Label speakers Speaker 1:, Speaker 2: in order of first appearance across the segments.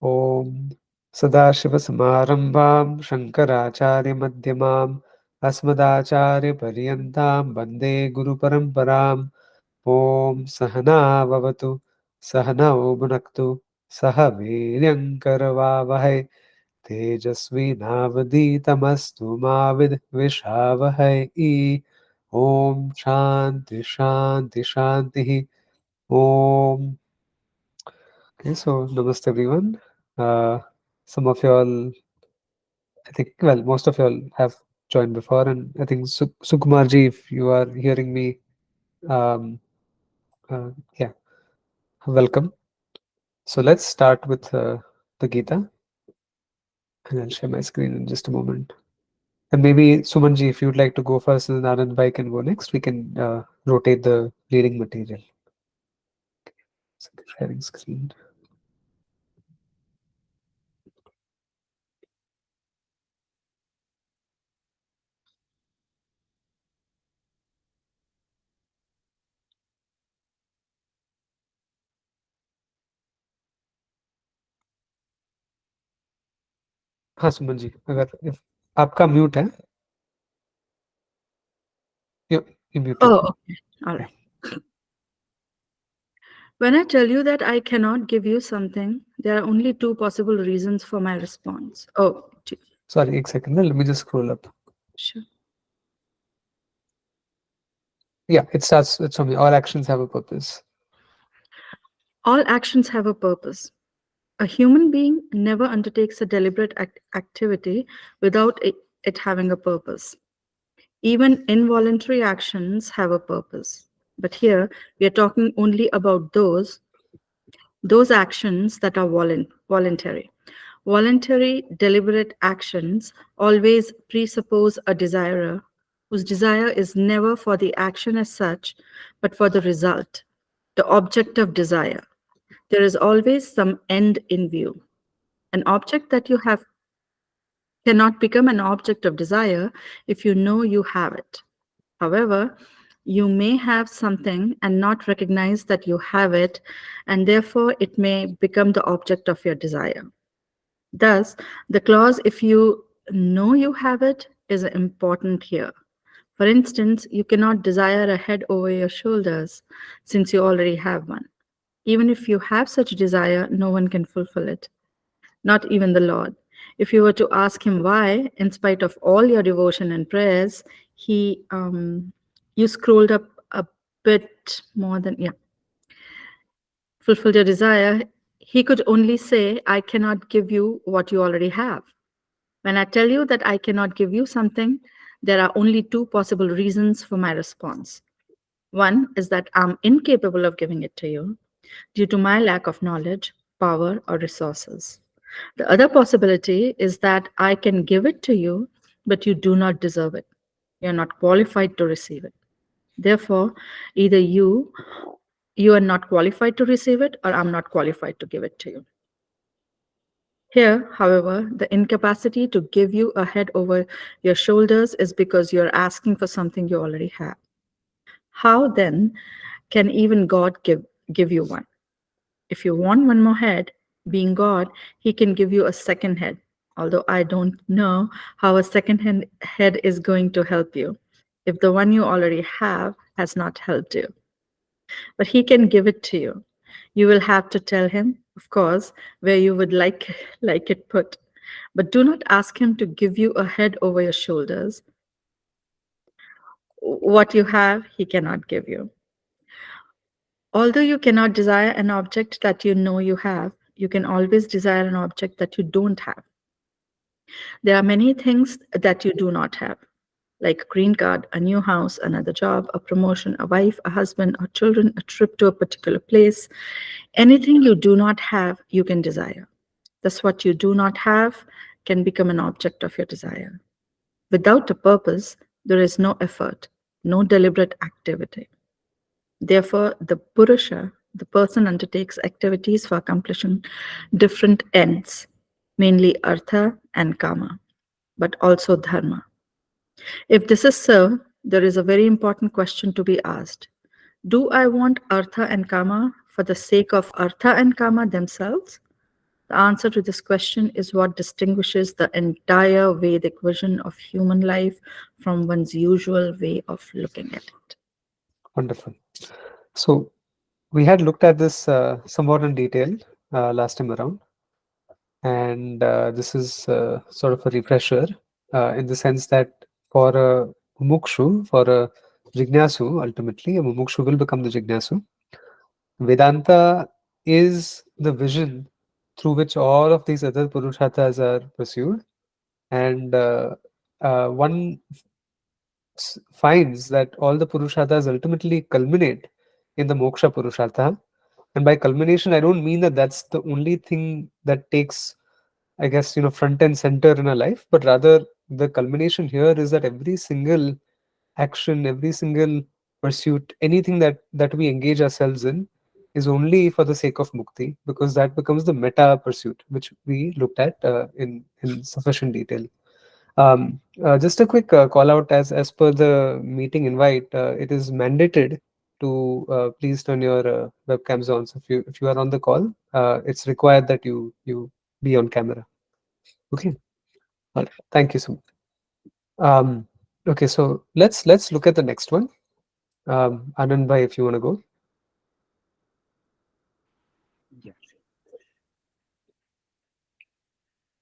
Speaker 1: ॐ सदाशिवसमारम्भां शङ्कराचार्यमध्यमाम् अस्मदाचार्यपर्यन्तां वन्दे गुरुपरम्पराम्। ॐ सहना भवतु सहनौ भुनक्तु सह वीर्यङ्करवावहै तेजस्विनावधीतमस्तु मा विद्विषावहै। ॐ शान्ति शान्ति शान्तिः। ॐ Okay, so namaste everyone. Some of you all, I think, well, most of you all have joined before, and I think Sukumarji, if you are hearing me, um, yeah, welcome. So let's start with the Gita, and I'll share my screen in just a moment. And maybe Sumanji, if you'd like to go first, and then Anand Bhai can go next, we can rotate the reading material. So sharing screen. हाँ सुमन जी, अगर if आपका mute है, you muted.
Speaker 2: Oh, okay. All right. When I tell you that I cannot give you something, there are only two possible reasons for my response.
Speaker 1: Sorry, एक second. Let me just scroll up.
Speaker 2: Sure.
Speaker 1: Yeah, it starts with something. All actions have a purpose.
Speaker 2: All actions have a purpose. A human being never undertakes a deliberate activity without it having a purpose. Even involuntary actions have a purpose. But here, we are talking only about those actions that are voluntary. Voluntary, deliberate actions always presuppose a desirer whose desire is never for the action as such, but for the result, the object of desire. There is always some end in view. An object that you have cannot become an object of desire if you know you have it. However, you may have something and not recognize that you have it, and therefore it may become the object of your desire. Thus, the clause, if you know you have it, is important here. For instance, you cannot desire a head over your shoulders since you already have one. Even if you have such desire, no one can fulfill it, not even the Lord. If you were to ask him why, in spite of all your devotion and prayers, you scrolled up a bit more than, yeah, fulfilled your desire, he could only say, I cannot give you what you already have. When I tell you that I cannot give you something, there are only two possible reasons for my response. One is that I'm incapable of giving it to you due to my lack of knowledge, power, or resources. The other possibility is that I can give it to you, but you do not deserve it. You're not qualified to receive it. Therefore, either you are not qualified to receive it, or I'm not qualified to give it to you. Here, however, the incapacity to give you a head over your shoulders is because you're asking for something you already have. How then can even God give you one? If you want one more head, being God, He can give you a second head. Although I don't know how a head is going to help you if the one you already have has not helped you. But He can give it to you. You will have to tell Him, of course, where you would like it put. But do not ask Him to give you a head over your shoulders. What you have, He cannot give you. Although you cannot desire an object that you know you have, you can always desire an object that you don't have. There are many things that you do not have, like a green card, a new house, another job, a promotion, a wife, a husband, or children, a trip to a particular place. Anything you do not have, you can desire. Thus, what you do not have can become an object of your desire. Without a purpose, there is no effort, no deliberate activity. Therefore, the Purusha, the person, undertakes activities for accomplishing different ends, mainly artha and kama, but also dharma. If this is so, there is a very important question to be asked. Do I want artha and kama for the sake of artha and kama themselves? The answer to this question is what distinguishes the entire Vedic vision of human life from one's usual way of looking at it.
Speaker 1: Wonderful. So we had looked at this somewhat in detail last time around, and this is sort of a refresher in the sense that for a mumukshu, for a jignasu, ultimately a mumukshu will become the jignasu. Vedanta is the vision through which all of these other purusharthas are pursued, and one finds that all the purusharthas ultimately culminate in the moksha purushartha. And by culmination, I don't mean that that's the only thing that takes, I guess, front and center in our life, but rather the culmination here is that every single action, every single pursuit, anything that we engage ourselves in is only for the sake of mukti, because that becomes the meta pursuit, which we looked at in sufficient detail. Just a quick call out as per the meeting invite. It is mandated to please turn your webcams on. So if you are on the call, it's required that you be on camera. Okay. All right. Thank you so much. Okay, so let's look at the next one. Anand bhai, if you want to go.
Speaker 3: Yeah.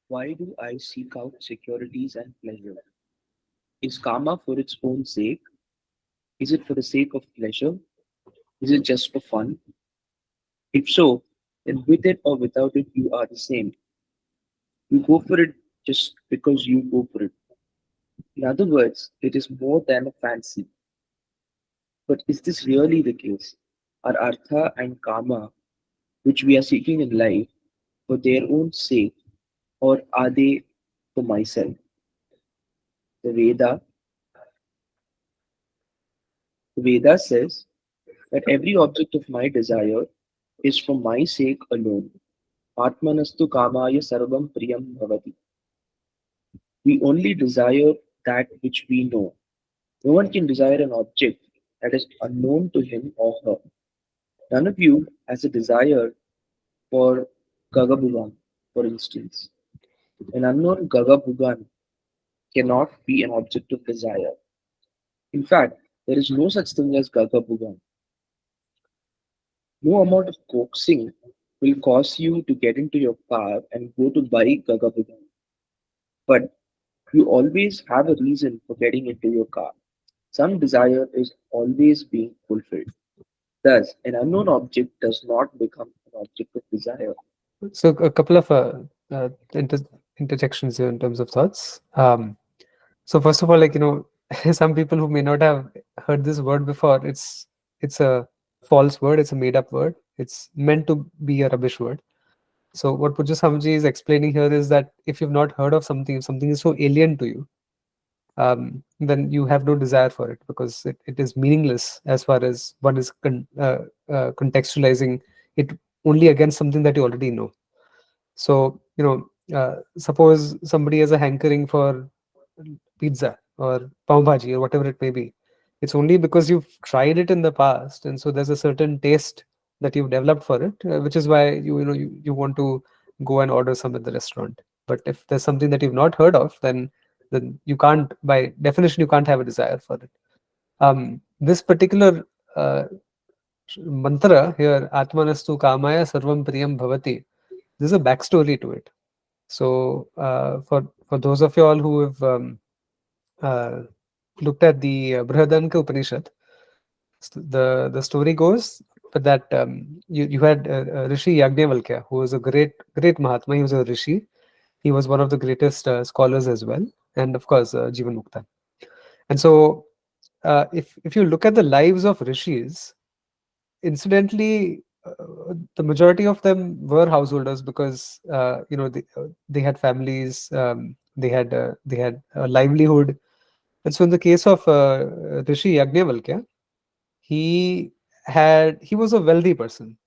Speaker 3: Why do I seek out securities and pleasure? Is karma for its own sake? Is it for the sake of pleasure? Is it just for fun? If so, then with it or without it, you are the same. You go for it just because you go for it. In other words, it is more than a fancy. But is this really the case? Are artha and karma, which we are seeking in life, for their own sake, or are they for myself? The Veda says that every object of my desire is for my sake alone. Atmanastu kamaya sarvam priyam bhavati. We only desire that which we know. No one can desire an object that is unknown to him or her. None of you has a desire for Gagabugan, for instance. An unknown Gagabugan cannot be an object of desire. In fact, there is no such thing as Gagabugan. No amount of coaxing will cause you to get into your car and go to buy Gagabugan. But you always have a reason for getting into your car. Some desire is always being fulfilled. Thus, an unknown object does not become an object of desire.
Speaker 1: So a couple of interjections here in terms of thoughts. So first of all, some people who may not have heard this word before, it's a false word. It's a made up word. It's meant to be a rubbish word. So what Pujya Swamiji is explaining here is that if you've not heard of something, if something is so alien to you, then you have no desire for it, because it is meaningless as far as one is contextualizing it only against something that you already know. So, suppose somebody has a hankering for pizza or pav bhaji or whatever it may be. It's only because you've tried it in the past, and so there's a certain taste that you've developed for it, which is why you want to go and order some at the restaurant. But if there's something that you've not heard of, then you can't, by definition, you can't have a desire for it. This particular mantra here, Atmanastu Kamaya Sarvam Priyam Bhavati, there's a backstory to it. So for those of you all who have uh, looked at the Brihadanka Upanishad, the story goes that you had Rishi Yagnavalkya, who was a great Mahatma. He was a Rishi. He was one of the greatest scholars as well, and of course Jivan Mukta. And so if you look at the lives of rishis, incidentally, the majority of them were householders, because they had families, they had a livelihood. And so in the case of Rishi Yagnavalkya, he was a wealthy person.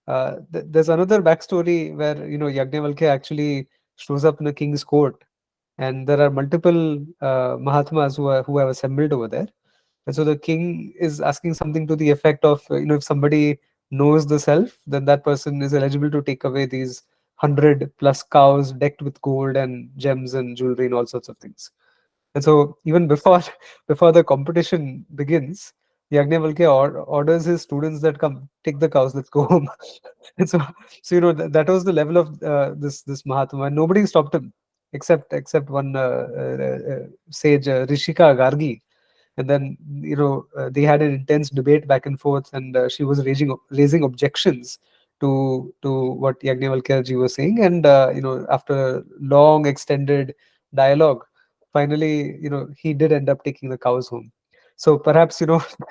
Speaker 1: There's another backstory where Yagnavalkya actually shows up in a king's court, and there are multiple Mahatmas who have assembled over there. And so the king is asking something to the effect of, if somebody knows the self, then that person is eligible to take away these 100 plus cows decked with gold and gems and jewelry and all sorts of things. And so even before before the competition begins, Yagnavalkya orders his students that come take the cows, let's go home. And so that was the level of this Mahatma, and nobody stopped him except one sage, Rishika Gargi. And then they had an intense debate back and forth, and she was raising objections to what Yagnavalkya ji was saying. And after long extended dialogue, finally he did end up taking the cows home. So perhaps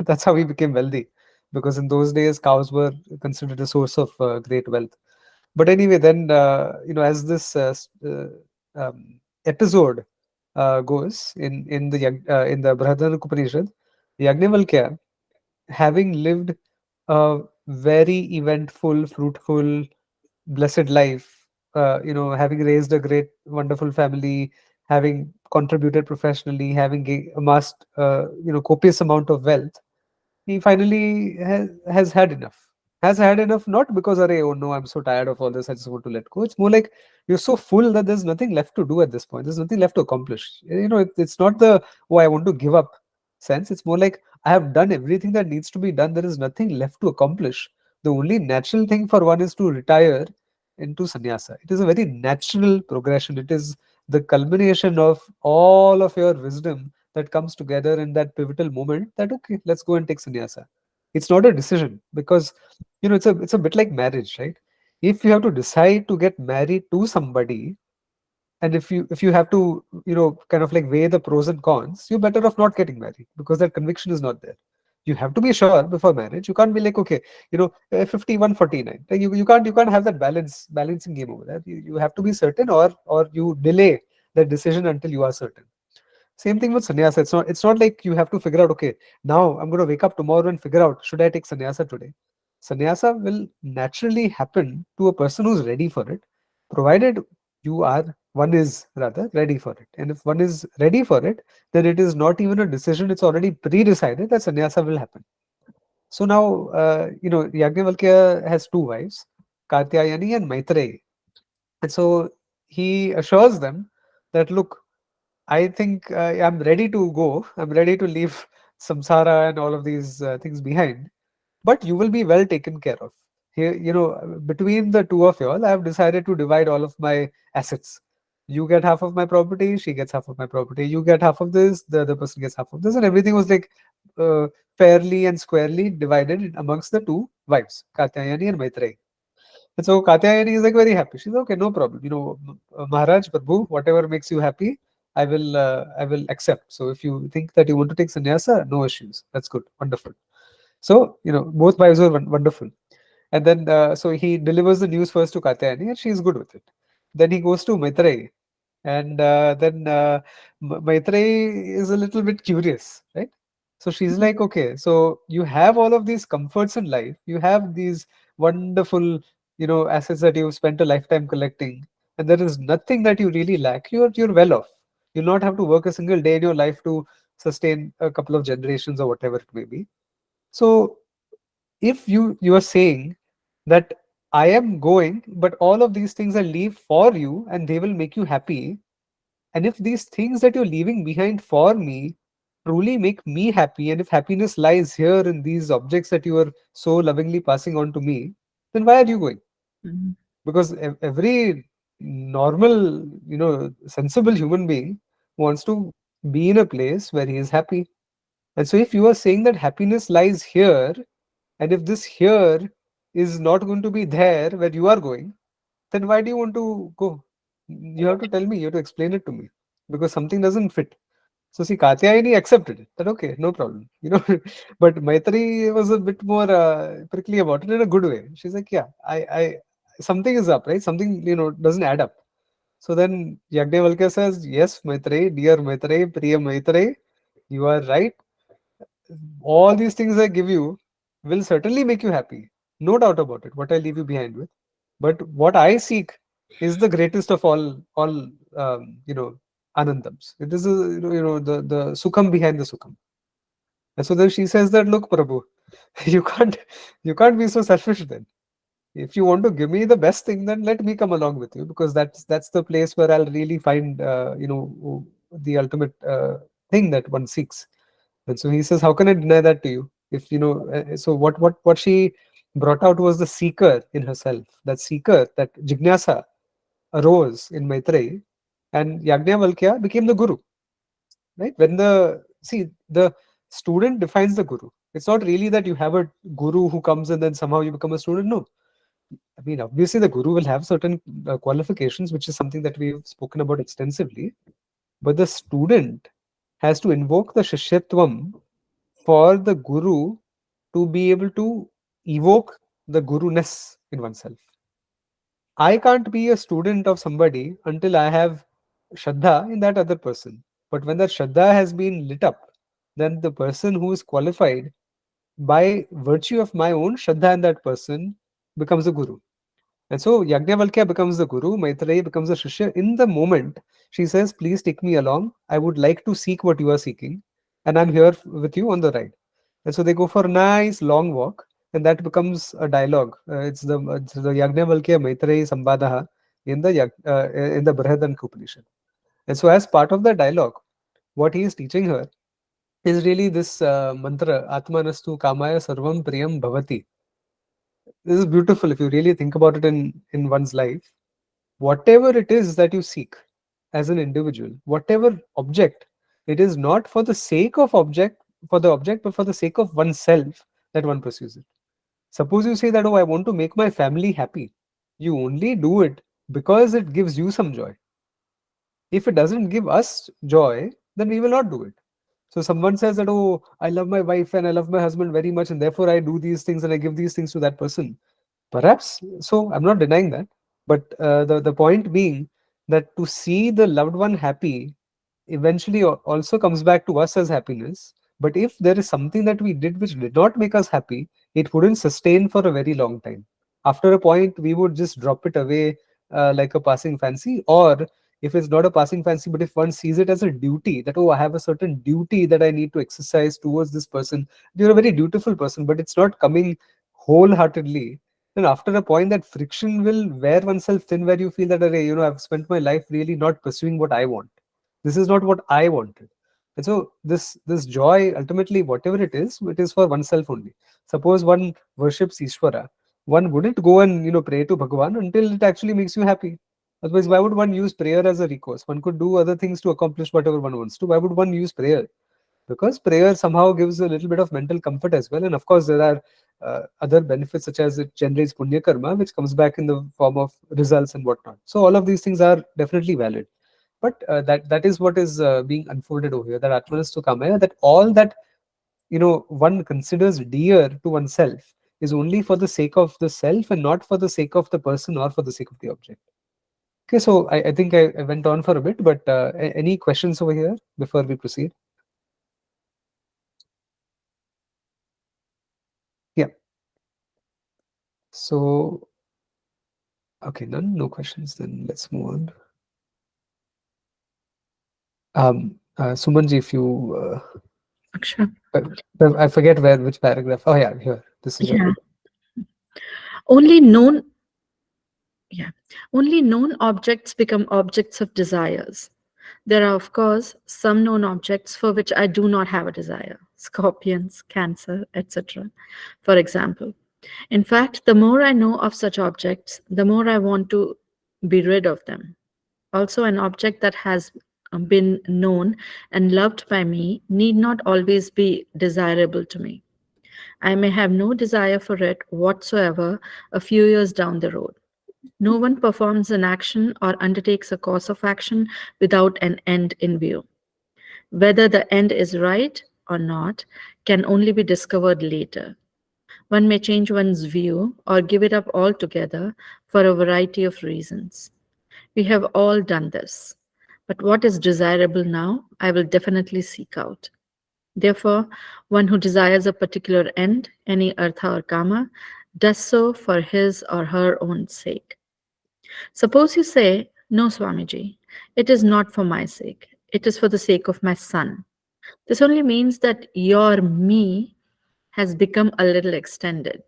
Speaker 1: that's how he became wealthy, because in those days cows were considered a source of great wealth. But anyway, then as this episode goes in the Brihadaranyaka Upanishad, Yagnavalkya, having lived a very eventful, fruitful, blessed life, having raised a great, wonderful family, having contributed professionally, having amassed copious amount of wealth, he finally has had enough. Has had enough, not because, Array, oh no, I'm so tired of all this, I just want to let go. It's more like you're so full that there's nothing left to do at this point. There's nothing left to accomplish. It's not the, oh, I want to give up sense. It's more like I have done everything that needs to be done. There is nothing left to accomplish. The only natural thing for one is to retire into sannyasa. It is a very natural progression. It is the culmination of all of your wisdom that comes together in that pivotal moment, that okay, let's go and take sannyasa. It's not a decision, because it's a bit like marriage, right? If you have to decide to get married to somebody, and if you have to kind of like weigh the pros and cons, you're better off not getting married, because that conviction is not there. You have to be sure before marriage. You can't be like, okay, 51 49. Like you can't have that balancing game over there. You have to be certain, or you delay that decision until you are certain. Same thing with sannyasa. It's not like you have to figure out, okay, now I'm going to wake up tomorrow and figure out, should I take sannyasa today? Sannyasa will naturally happen to a person who's ready for it, provided one is rather ready for it. And if one is ready for it, then it is not even a decision, it's already pre-decided that sannyasa will happen. So now, Yagnavalkya has two wives, Katyayani and Maitreyi. And so he assures them that, look, I think I'm ready to go. I'm ready to leave samsara and all of these things behind. But you will be well taken care of. Here, between the two of y'all, I have decided to divide all of my assets. You get half of my property, she gets half of my property. You get half of this, the other person gets half of this, and everything was like uh, fairly and squarely divided amongst the two wives, Katyayani and Maitreyi. And so Katyayani is like very happy. She's okay, no problem. Maharaj, Prabhu, whatever makes you happy, I will accept. So if you think that you want to take sannyasa, no issues. That's good, wonderful. So both wives were wonderful. And then so he delivers the news first to Katyayani, and she's good with it. Then he goes to Maitreyi, and then Maitreyi is a little bit curious, right? So she's like, okay, so you have all of these comforts in life, you have these wonderful assets that you've spent a lifetime collecting, and there is nothing that you really lack. You're well off. You'll not have to work a single day in your life to sustain a couple of generations or whatever it may be. So if you are saying that I am going, but all of these things I leave for you and they will make you happy, and if these things that you're leaving behind for me truly make me happy, and if happiness lies here in these objects that you are so lovingly passing on to me, then why are you going?
Speaker 2: Mhm.
Speaker 1: Because every normal, sensible human being wants to be in a place where he is happy. And so if you are saying that happiness lies here, and if this here is not going to be there where you are going, then why do you want to go? You have to tell me, you have to explain it to me, because something doesn't fit. So see, Katyayani accepted it. That okay, no problem. But Maitri was a bit more prickly about it in a good way. She's like, yeah, something is up, right? Something, doesn't add up. So then Yagnavalkya says, yes, Maitri, dear Maitri, Priya Maitri, you are right. All these things I give you will certainly make you happy. No doubt about it, what I leave you behind with. But what I seek is the greatest of all anandams. It is the sukham behind the sukham. And so then she says that, look, Prabhu, you can't be so selfish then. if you want to give me the best thing, then let me come along with you, because that's the place where I'll really find the ultimate thing that one seeks. And so he says, how can I deny that to you? If you know, so what she brought out was the seeker in herself. That seeker, that Jignasa, arose in Maitreyi, and Yajnavalkya became the guru. Right? When the student defines the guru. It's not really that you have a guru who comes and then somehow you become a student. No, I mean, obviously, the guru will have certain qualifications, which is something that we've spoken about extensively. But the student has to invoke the Shishyatvam for the guru to be able to evoke the guru-ness in oneself. I can't be a student of somebody until I have Shraddha in that other person. But when that Shraddha has been lit up, then the person who is qualified by virtue of my own Shraddha in that person becomes a guru. And so Yajnavalkya becomes the guru, Maitreyi becomes the Shishya. In the moment, she says, please take me along. I would like to seek what you are seeking, and I'm here with you on the ride. And so they go for a nice long walk, and that becomes a dialogue. It's the Yajnavalkya Maitreyi Sambadaha in the Brihadaranyaka Upanishad. And so as part of the dialogue, what he is teaching her is really this mantra, Atmanastu Kamaya Sarvam Priyam Bhavati. This is beautiful if you really think about it in one's life. Whatever it is that you seek as an individual, whatever object, it is not for the sake of object, but for the sake of oneself that one pursues it. Suppose you say that, oh, I want to make my family happy. You only do it because it gives you some joy. If it doesn't give us joy, then we will not do it. So someone says that, oh, I love my wife and I love my husband very much, and therefore I do these things and I give these things to that person. Perhaps so. I'm not denying that, but the point being that to see the loved one happy eventually also comes back to us as happiness. But if there is something that we did which did not make us happy, it wouldn't sustain for a very long time. After a point, we would just drop it away like a passing fancy, or if it's not a passing fancy, but if one sees it as a duty, that, oh, I have a certain duty that I need to exercise towards this person. You're a very dutiful person, but it's not coming wholeheartedly. Then after a point, that friction will wear oneself thin, where you feel that, "Arey, I've spent my life really not pursuing what I want. This is not what I wanted." And so this joy, ultimately, whatever it is for oneself only. Suppose one worships Ishvara, one wouldn't go and pray to Bhagavan until it actually makes you happy. Otherwise, why would one use prayer as a recourse? One could do other things to accomplish whatever one wants to. Why would one use prayer? Because prayer somehow gives a little bit of mental comfort as well. And of course, there are other benefits, such as it generates punya karma, which comes back in the form of results and whatnot. So all of these things are definitely valid. But that is what is being unfolded over here. That Atmanastu Kamaya, that all that one considers dear to oneself is only for the sake of the self and not for the sake of the person or for the sake of the object. Okay, so I think I went on for a bit, but any questions over here before we proceed? Yeah. So, okay, no questions. Then let's move on. Sumanji, if you,
Speaker 2: Akshay.
Speaker 1: I forget which paragraph. Oh yeah, here. This is
Speaker 2: Yeah.
Speaker 1: it.
Speaker 2: Only known, yeah. Only known objects become objects of desires. There are, of course, some known objects for which I do not have a desire. Scorpions, cancer, etc. For example. In fact, the more I know of such objects, the more I want to be rid of them. Also, an object that has been known and loved by me need not always be desirable to me. I may have no desire for it whatsoever a few years down the road. No one performs an action or undertakes a course of action without an end in view. Whether the end is right or not can only be discovered later. One may change one's view or give it up altogether for a variety of reasons. We have all done this. But what is desirable now, I will definitely seek out. Therefore, one who desires a particular end, any artha or kama, does so for his or her own sake. Suppose you say, no, Swamiji, it is not for my sake. It is for the sake of my son. This only means that your me has become a little extended.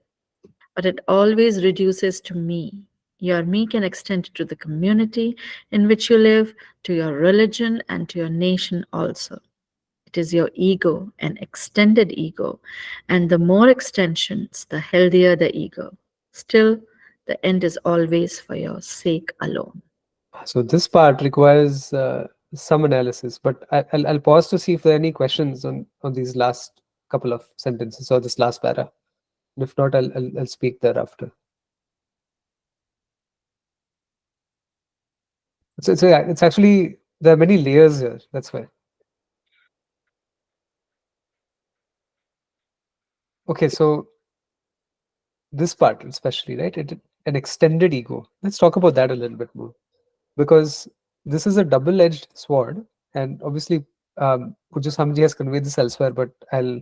Speaker 2: but it always reduces to me. Your me can extend to the community in which you live, to your religion, and to your nation also. It is your ego, an extended ego, and the more extensions, the healthier the ego. Still, the end is always for your sake alone.
Speaker 1: So this part requires some analysis, but I'll pause to see if there are any questions on these last couple of sentences or this last para. If not, I'll speak thereafter. It's actually, there are many layers here. That's why. Okay, so this part especially, right? An extended ego. Let's talk about that a little bit more, because this is a double-edged sword, and obviously, Pujya Swamiji has conveyed this elsewhere, but I'll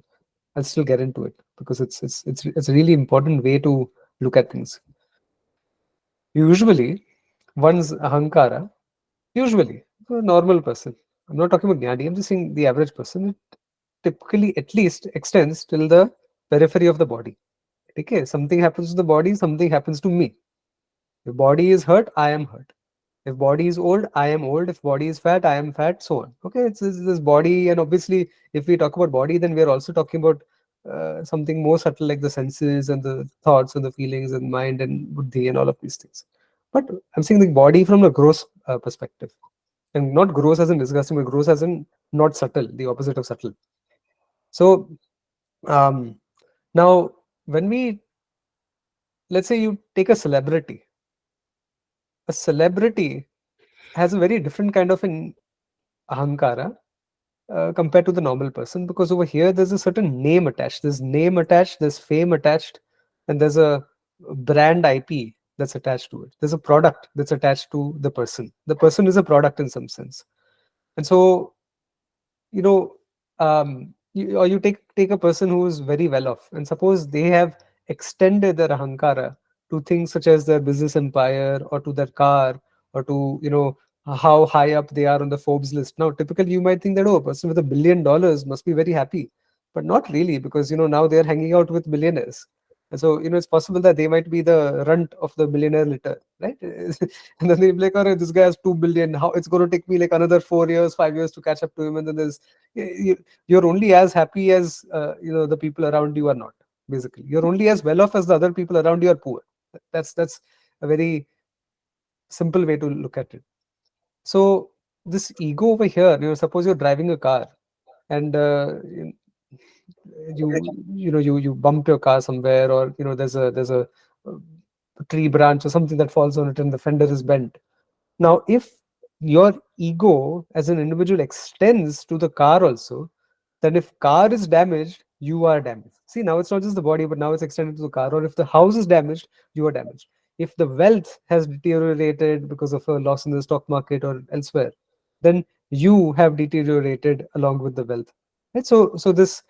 Speaker 1: still get into it because it's a really important way to look at things. Usually, one's ahankara, usually a normal person. I'm not talking about jnani. I'm just saying the average person. It typically at least extends till the periphery of the body. Okay, something happens to the body, something happens to me. If body is hurt, I am hurt. If body is old, I am old. If body is fat, I am fat, so on. Okay, it's this body, and obviously, if we talk about body, then we are also talking about something more subtle like the senses and the thoughts and the feelings and mind and buddhi and all of these things. But I'm saying the body from a gross perspective, and not gross as in disgusting, but gross as in not subtle, the opposite of subtle. So now, when we, let's say you take a celebrity has a very different kind of an ahankara compared to the normal person, because over here there's a certain name attached. There's name attached, there's fame attached, and there's a brand IP that's attached to it. There's a product that's attached to the person. The person is a product in some sense. And so, you know, or you take a person who is very well off, and suppose they have extended their ahankara to things such as their business empire, or to their car, or to, how high up they are on the Forbes list. Now, typically you might think that, oh, a person with $1 billion must be very happy, but not really, because now they're hanging out with billionaires. And so, it's possible that they might be the runt of the billionaire litter, right? And then they'll be like, all right, this guy has 2 billion. How it's going to take me like another 4 years, 5 years to catch up to him. And then you're only as happy as, the people around you are not. Basically, you're only as well off as the other people around you are poor. That's a very simple way to look at it. So this ego over here, suppose you're driving a car, and you bump your car somewhere, or there's a tree branch or something that falls on it and the fender is bent. Now, if your ego as an individual extends to the car also, then if car is damaged, you are damaged. See, now it's not just the body, but now it's extended to the car. Or if the house is damaged, you are damaged. If the wealth has deteriorated because of a loss in the stock market or elsewhere, then you have deteriorated along with the wealth. Right? So this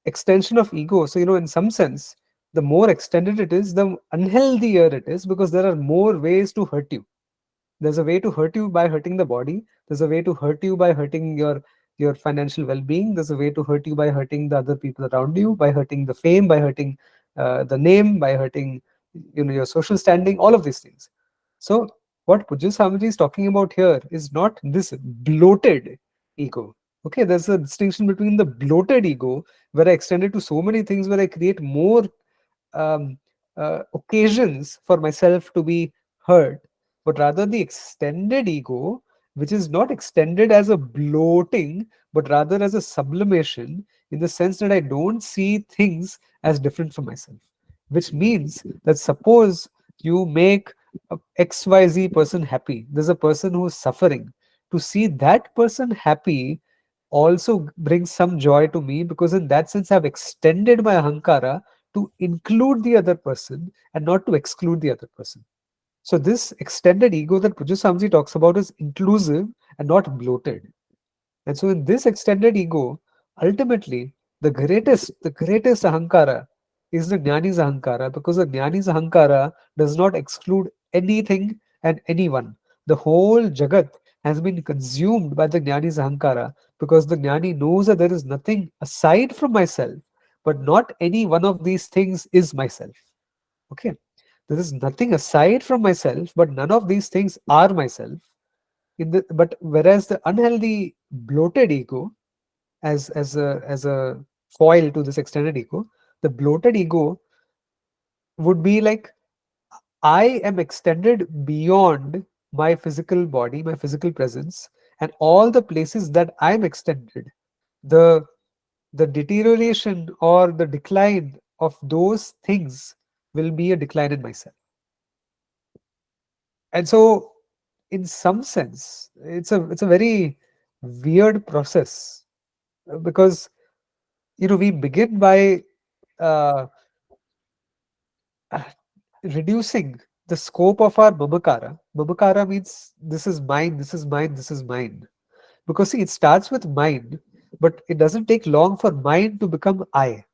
Speaker 1: extension of ego, so in some sense, the more extended it is, the unhealthier it is, because there are more ways to hurt you. There's a way to hurt you by hurting the body. There's a way to hurt you by hurting your financial well-being. There's a way to hurt you by hurting the other people around you, by hurting the fame, by hurting the name, by hurting your social standing, all of these things. So what Pujya Swamiji is talking about here is not this bloated ego. Okay, there's a distinction between the bloated ego, where I extend it to so many things, where I create more occasions for myself to be hurt, but rather the extended ego, which is not extended as a bloating, but rather as a sublimation, in the sense that I don't see things as different from myself. Which means that suppose you make a XYZ person happy, there's a person who's suffering. To see that person happy also brings some joy to me, because in that sense I've extended my ahankara to include the other person and not to exclude the other person. So this extended ego that Pujya Swamiji talks about is inclusive and not bloated. And so in this extended ego, ultimately the greatest ahankara is the Jnani's ahankara, because the Jnani's ahankara does not exclude anything and anyone. The whole Jagat has been consumed by the Jnani's ahankara, because the Jnani knows that there is nothing aside from myself, but not any one of these things is myself. Okay, there is nothing aside from myself, but none of these things are myself. But whereas the unhealthy bloated ego, as a foil to this extended ego, the bloated ego would be like, I am extended beyond my physical body, my physical presence, and all the places that I'm extended. The the deterioration or the decline of those things will be a decline in myself. And so, in some sense, it's a very weird process, because we begin by uh, reducing the scope of our mamakara. Mamakara means this is mine, this is mine, this is mine. Because see, it starts with mine, but it doesn't take long for mine to become I.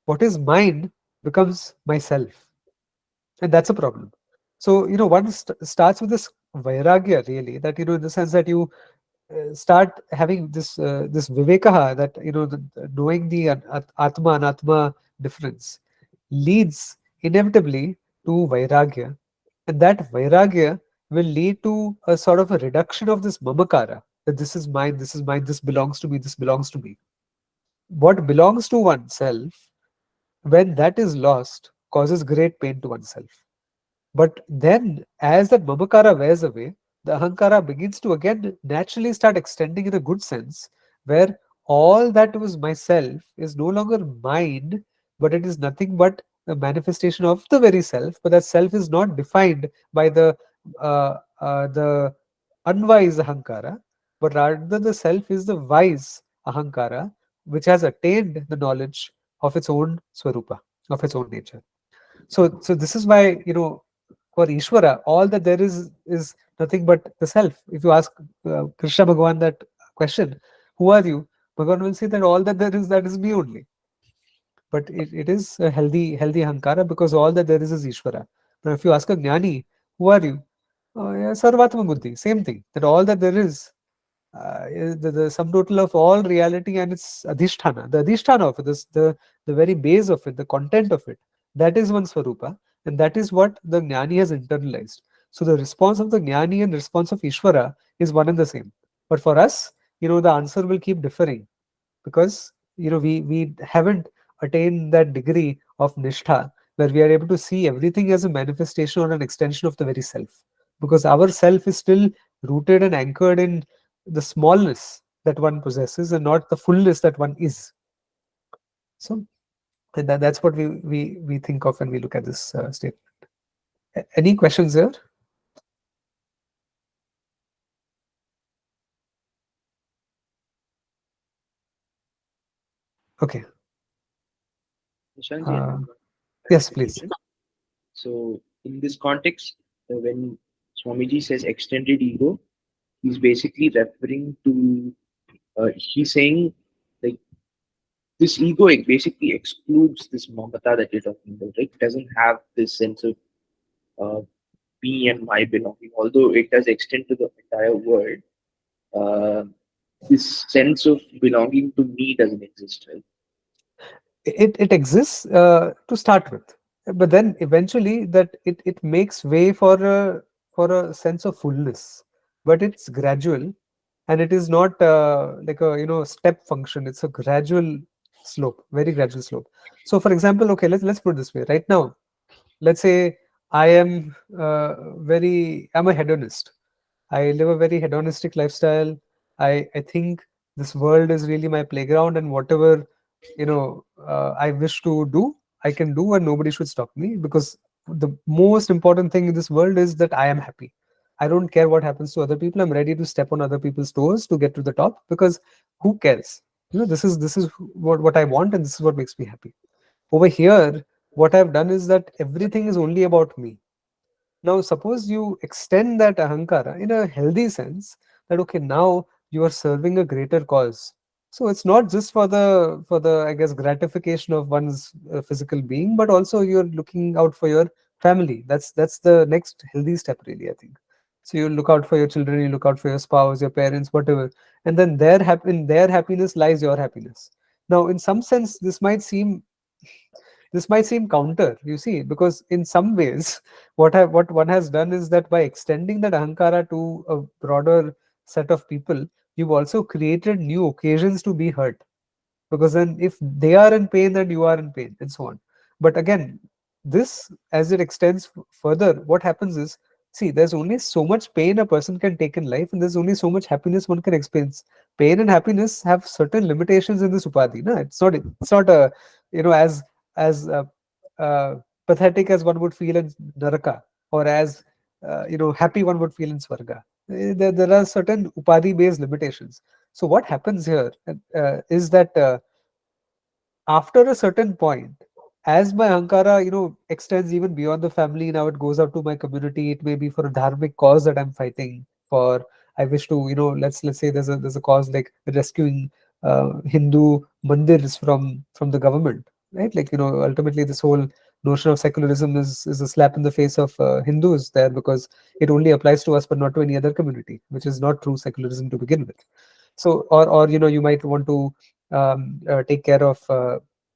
Speaker 1: What is mine becomes myself. And that's a problem. So, one starts with this vairagya, really, that, in the sense that you start having this vivekaha, that, knowing the atma, anatma difference leads inevitably to vairagya. And that vairagya will lead to a sort of a reduction of this mamakara, that this is mine, this is mine, this belongs to me, this belongs to me. What belongs to oneself, when that is lost, causes great pain to oneself. But then, as that mamakara wears away, the ahankara begins to again naturally start extending in a good sense, where all that was myself is no longer mine, but it is nothing but a manifestation of the very self. But that self is not defined by the unwise ahankara, but rather the self is the wise ahankara, which has attained the knowledge of its own swarupa, of its own nature. So this is why, for Ishvara, all that there is nothing but the self. If you ask Krishna Bhagavan that question, who are you? Bhagavan will say that all that there is, that is me only. But it is a healthy Hankara, because all that there is Ishvara. Now, if you ask a Jnani, who are you? Oh, yeah, Sarvatma Buddhi, same thing. That all that there is the sum total of all reality and its adhisthana. The adhisthana of it, the very base of it, the content of it, that is one Swarupa, and that is what the Jnani has internalized. So the response of the Jnani and response of Ishvara is one and the same. But for us, the answer will keep differing, because we haven't attained that degree of nishtha where we are able to see everything as a manifestation or an extension of the very self, because our self is still rooted and anchored in the smallness that one possesses and not the fullness that one is. So that's what we think of when we look at this statement. Any questions there? Okay.
Speaker 3: Nishanji, I have one
Speaker 1: Yes, please.
Speaker 3: clarification. So, in this context, when Swamiji says extended ego, he's basically referring to, he's saying, like, this ego, it basically excludes this mamata that you're talking about, right? It doesn't have this sense of uh, me and my belonging, although it does extend to the entire world. Uh, this sense of belonging to me doesn't exist, right?
Speaker 1: It exists to start with, but then eventually that it makes way for a sense of fullness, but it's gradual, and it is not like a step function. It's a gradual slope, very gradual slope. So for example, okay, let's put it this way. Right now, let's say I'm a hedonist. I live a very hedonistic lifestyle. I think this world is really my playground, and whatever I wish to do, I can do, and nobody should stop me, because the most important thing in this world is that I am happy. I don't care what happens to other people. I'm ready to step on other people's toes to get to the top, because who cares? This is what I want, and this is what makes me happy. Over here, what I've done is that everything is only about me. Now, suppose you extend that ahankara in a healthy sense, that okay, now you are serving a greater cause. So it's not just for the I guess gratification of one's physical being, but also you're looking out for your family. That's the next healthy step, really, I think. So you look out for your children, you look out for your spouse, your parents, whatever, and then in their happiness lies your happiness. Now, in some sense, this might seem this might seem counter, you see, because in some ways, what one has done is that by extending that ahankara to a broader set of people, you've also created new occasions to be hurt, because then if they are in pain, then you are in pain, and so on. But again, this, as it extends further, what happens is, see, there's only so much pain a person can take in life, and there's only so much happiness one can experience. Pain and happiness have certain limitations in this upadhi. No, it's not a, as uh, pathetic as one would feel in naraka, or as happy one would feel in swarga. There are certain upadhi based limitations. So what happens here is that after a certain point, as my ahankara, extends even beyond the family, now it goes out to my community. It may be for a dharmic cause that I'm fighting for. I wish to, let's say there's a cause like rescuing Hindu mandirs from the government, right? Like, ultimately this whole notion of secularism is a slap in the face of Hindus there, because it only applies to us but not to any other community, which is not true secularism to begin with. So, or you might want to take care of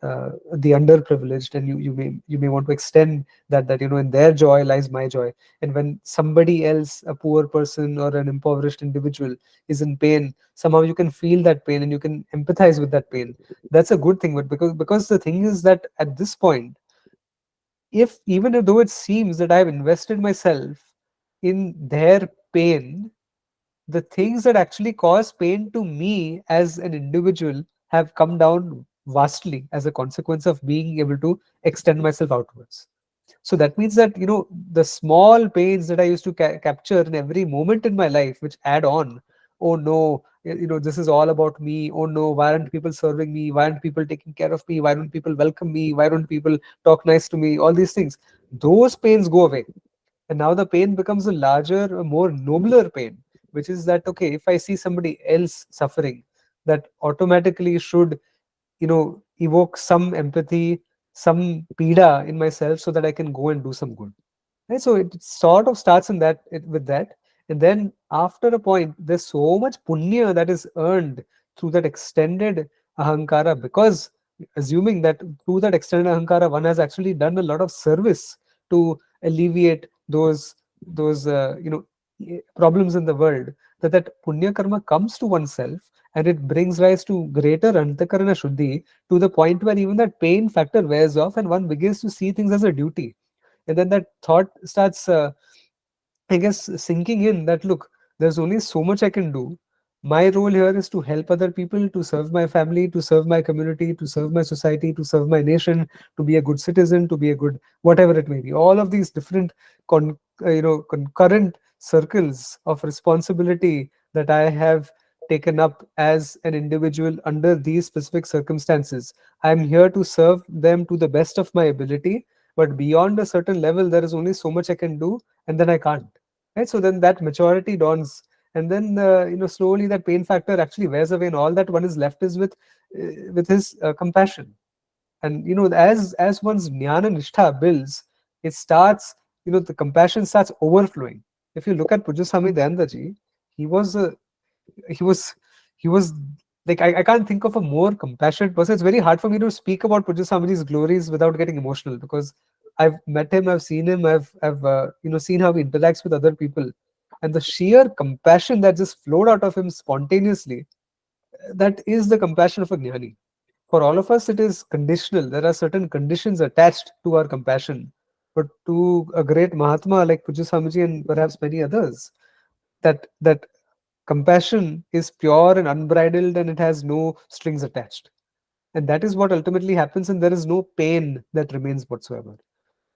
Speaker 1: the underprivileged, and you may want to extend that in their joy lies my joy. And when somebody else, a poor person or an impoverished individual, is in pain, somehow you can feel that pain and you can empathize with that pain. That's a good thing. But because the thing is that at this point, if even though it seems that I've invested myself in their pain, the things that actually cause pain to me as an individual have come down vastly as a consequence of being able to extend myself outwards. So that means that the small pains that I used to capture in every moment in my life, which add on. Oh no, this is all about me. Oh no, why aren't people serving me? Why aren't people taking care of me? Why don't people welcome me? Why don't people talk nice to me? All these things, those pains go away, and now the pain becomes a larger, a more nobler pain, which is that, okay, if I see somebody else suffering, that automatically should evoke some empathy, some pida in myself, so that I can go and do some good. Right? So it sort of starts in with that, and then after a point, there's so much punya that is earned through that extended ahankara, because assuming that through that extended ahankara, one has actually done a lot of service to alleviate those problems in the world, that punya karma comes to oneself, and it brings rise to greater antakarana shuddhi, to the point where even that pain factor wears off and one begins to see things as a duty. And then that thought starts, I guess, sinking in, that look, there's only so much I can do. My role here is to help other people, to serve my family, to serve my community, to serve my society, to serve my nation, to be a good citizen, to be a good whatever it may be. All of these different concurrent circles of responsibility that I have taken up as an individual under these specific circumstances. I'm here to serve them to the best of my ability, but beyond a certain level, there is only so much I can do, and then I can't. Right? So then that maturity dawns, and then slowly that pain factor actually wears away, and all that one is left is with his compassion. And as one's jnana nishtha builds, it starts, the compassion starts overflowing. If you look at Pujya Swami Dayananda ji, he was a he was he was like, I can't think of a more compassionate person. It's very hard for me to speak about Pujya Swamiji's glories without getting emotional, because I've met him, I've seen him, I've seen how he interacts with other people, and the sheer compassion that just flowed out of him spontaneously, that is the compassion of a jnani. For all of us, it is conditional. There are certain conditions attached to our compassion, but to a great Mahatma like Pujya Swamiji and perhaps many others, that compassion is pure and unbridled, and it has no strings attached. And that is what ultimately happens, and there is no pain that remains whatsoever.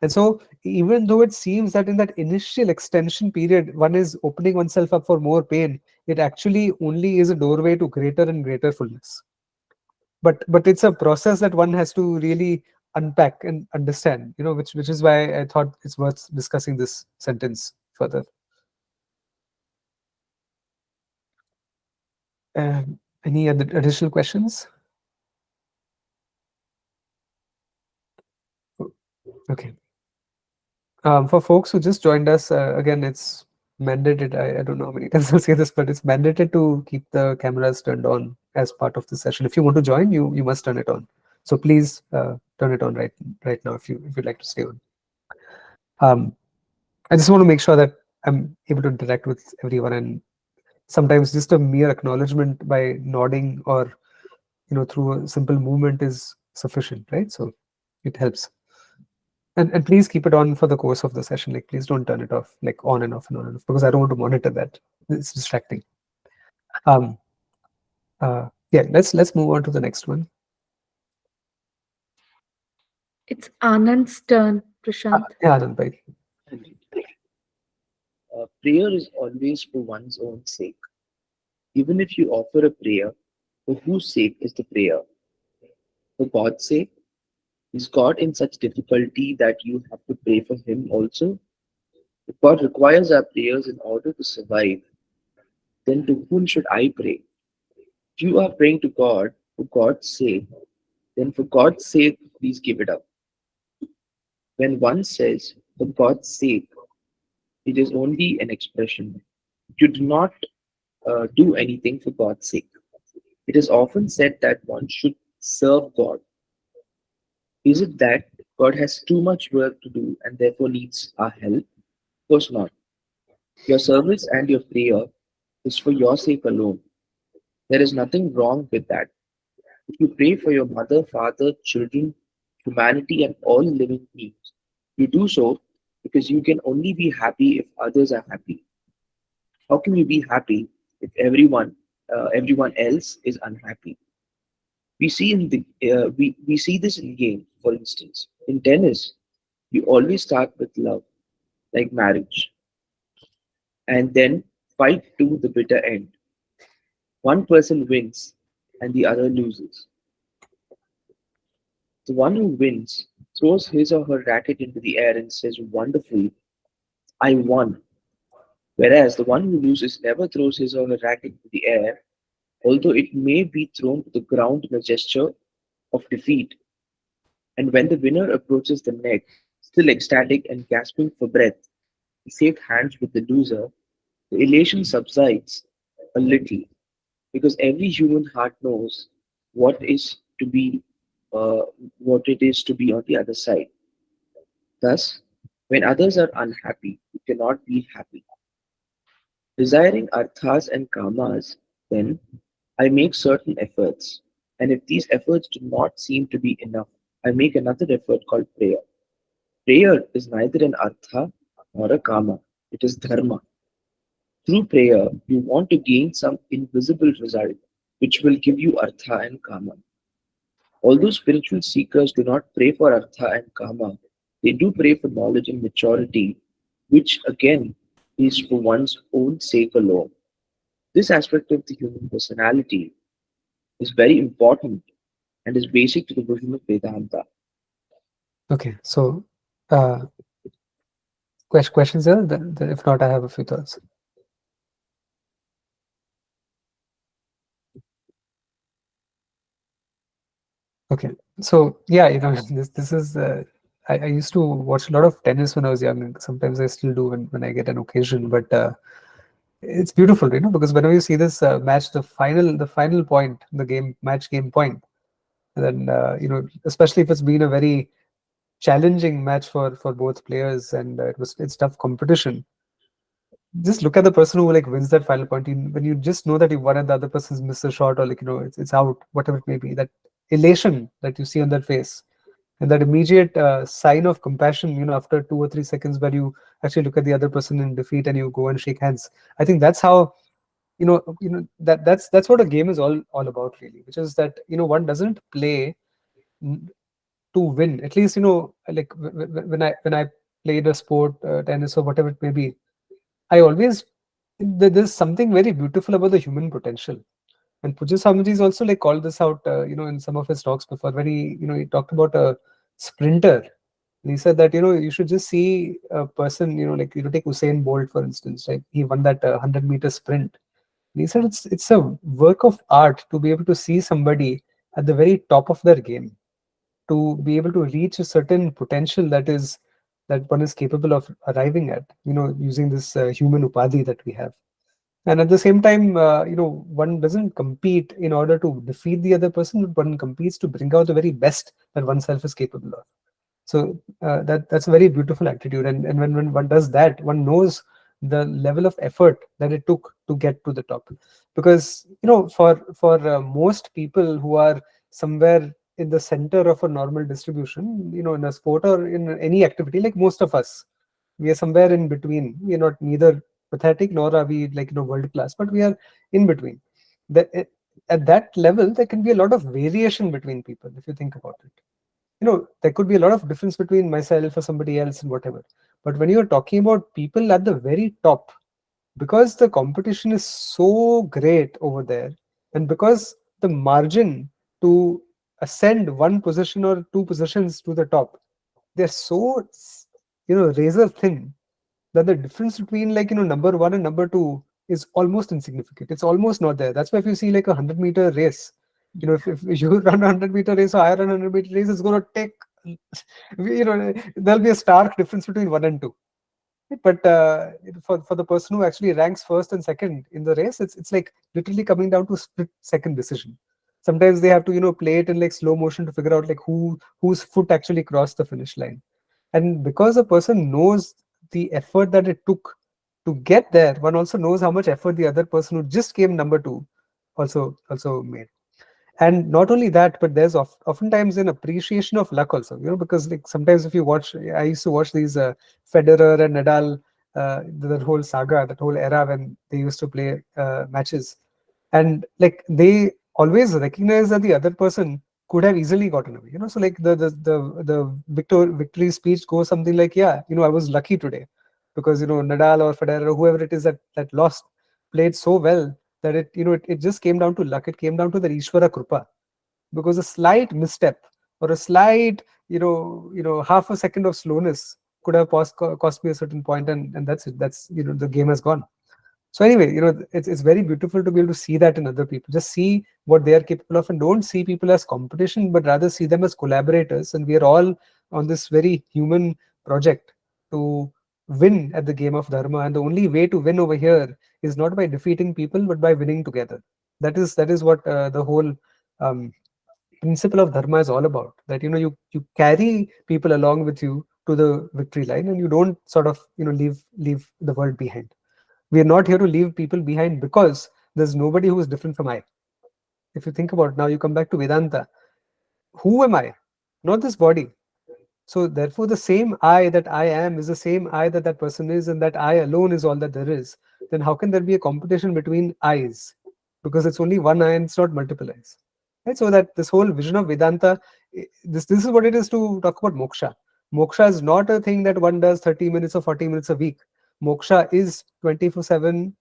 Speaker 1: And so, even though it seems that in that initial extension period, one is opening oneself up for more pain, it actually only is a doorway to greater and greater fullness. But it's a process that one has to really unpack and understand, which is why I thought it's worth discussing this sentence further. Any other additional questions? Okay. For folks who just joined us, again, it's mandated. I don't know how many times I'll say this, but it's mandated to keep the cameras turned on as part of the session. If you want to join, you must turn it on. So please turn it on right now if you'd like to stay on. I just want to make sure that I'm able to interact with everyone, and sometimes just a mere acknowledgement by nodding or through a simple movement is sufficient, right? So it helps. And please keep it on for the course of the session. Like, please don't turn it off, like on and off and on and off, because I don't want to monitor that. It's distracting. Um, yeah, let's move on to the next one.
Speaker 2: It's Anand's turn, Prashant.
Speaker 1: Yeah, Anand bhai.
Speaker 3: Prayer is always for one's own sake. Even if you offer a prayer, for whose sake is the prayer? For God's sake? Is God in such difficulty that you have to pray for Him also? If God requires our prayers in order to survive, then to whom should I pray? If you are praying to God for God's sake, then for God's sake, please give it up. When one says, for God's sake, it is only an expression. You do not do anything for God's sake. It is often said that one should serve God. Is it that God has too much work to do and therefore needs our help? Of course not. Your service and your prayer is for your sake alone. There is nothing wrong with that. If you pray for your mother, father, children, humanity, and all living beings, you do so because you can only be happy if others are happy. How can you be happy if everyone else is unhappy? We see this in games, for instance. In tennis, you always start with love, like marriage, and then fight to the bitter end. One person wins and the other loses. The one who wins throws his or her racket into the air and says, "Wonderful, I won." Whereas the one who loses never throws his or her racket into the air, although it may be thrown to the ground in a gesture of defeat. And when the winner approaches the net, still ecstatic and gasping for breath, he shakes hands with the loser. The elation subsides a little because every human heart knows what is to be uh, what it is to be on the other side. Thus, when others are unhappy, you cannot be happy. Desiring arthas and kamas, then I make certain efforts, and if these efforts do not seem to be enough, I make another effort called prayer. Prayer is neither an artha nor a kama, it is dharma. Through prayer, you want to gain some invisible result which will give you artha and kama. Although spiritual seekers do not pray for artha and kama, they do pray for knowledge and maturity, which again is for one's own sake alone. This aspect of the human personality is very important and is basic to the vision of Vedanta.
Speaker 1: Okay, so questions there? Then if not, I have a few thoughts. Okay, so yeah, this is I used to watch a lot of tennis when I was young, and sometimes I still do when I get an occasion. But it's beautiful, because whenever you see this match, the final point, match game point, and then especially if it's been a very challenging match for both players, and it's tough competition. Just look at the person who like wins that final point. When you just know that you won and the other person's missed a shot, or like it's out, whatever it may be, that elation that you see on their face, and that immediate sign of compassion, after 2 or 3 seconds, where you actually look at the other person in defeat and you go and shake hands. I think that's how that's what a game is all about, really, which is that one doesn't play to win. At least like when I played a sport, tennis or whatever it may be, I always there's something very beautiful about the human potential. And Pujya Swamiji also like called this out, in some of his talks before, when he talked about a sprinter. And he said that you should just see a person, like take Usain Bolt for instance, right? He won that 100-meter sprint. And he said it's a work of art to be able to see somebody at the very top of their game, to be able to reach a certain potential that one is capable of arriving at, using this human upadhi that we have. And at the same time, one doesn't compete in order to defeat the other person, but one competes to bring out the very best that oneself is capable of. So that's a very beautiful attitude. And when one does that, one knows the level of effort that it took to get to the top. Because for most people who are somewhere in the center of a normal distribution, in a sport or in any activity, like most of us, we are somewhere in between. We are not neither pathetic nor are we like world class, but we are in between. That at that level, there can be a lot of variation between people if you think about it. There could be a lot of difference between myself or somebody else and whatever. But when you're talking about people at the very top, because the competition is so great over there, and because the margin to ascend one position or two positions to the top, they're so razor thin, that the difference between number one and number two is almost insignificant. It's almost not there. That's why if you see like a 100-meter race, if you run a 100-meter race or I run a 100-meter race, it's going to take, there'll be a stark difference between one and two. But for the person who actually ranks first and second in the race, it's like literally coming down to split second decision. Sometimes they have to play it in like slow motion to figure out like whose foot actually crossed the finish line. And because a person knows the effort that it took to get there, one also knows how much effort the other person who just came number two also made. And not only that, but there's oftentimes an appreciation of luck also, because like sometimes if you watch, I used to watch these Federer and Nadal, that whole saga, that whole era when they used to play matches, and like they always recognize that the other person could have easily gotten away. So like the victory speech goes something like, yeah, I was lucky today because Nadal or Federer or whoever it is that lost played so well that it just came down to luck. It came down to the Ishvara Krupa, because a slight misstep or a slight half a second of slowness could have cost me a certain point, and that's it. That's the game has gone. So anyway, it's very beautiful to be able to see that in other people. Just see what they are capable of, and don't see people as competition, but rather see them as collaborators. And we are all on this very human project to win at the game of dharma. And the only way to win over here is not by defeating people, but by winning together. That is what the whole um, principle of dharma is all about. That you carry people along with you to the victory line, and you don't sort of leave the world behind. We are not here to leave people behind because there's nobody who is different from I. If you think about it, now you come back to Vedanta. Who am I? Not this body. So therefore, the same I that I am is the same I that that person is, and that I alone is all that there is. Then how can there be a competition between I's? Because it's only one I and it's not multiple I's. Right? So that this whole vision of Vedanta, this is what it is to talk about moksha. Moksha is not a thing that one does 30 minutes or 40 minutes a week. Moksha is 24/7,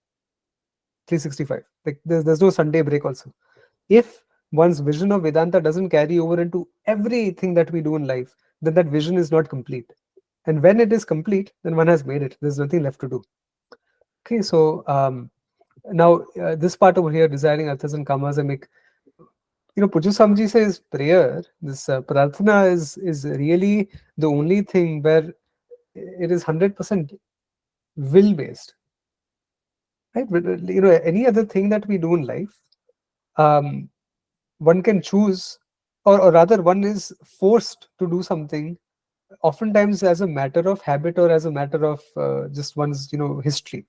Speaker 1: 365. Like there's no Sunday break also. If one's vision of Vedanta doesn't carry over into everything that we do in life, then that vision is not complete. And when it is complete, then one has made it. There's nothing left to do. Okay, so now this part over here, desiring arthas and kamas, I make. Puju Samji says prayer, this prarthana is really the only thing where it is 100% will based, right? But any other thing that we do in life, um, one can choose, or rather one is forced to do something, oftentimes as a matter of habit or as a matter of just one's history.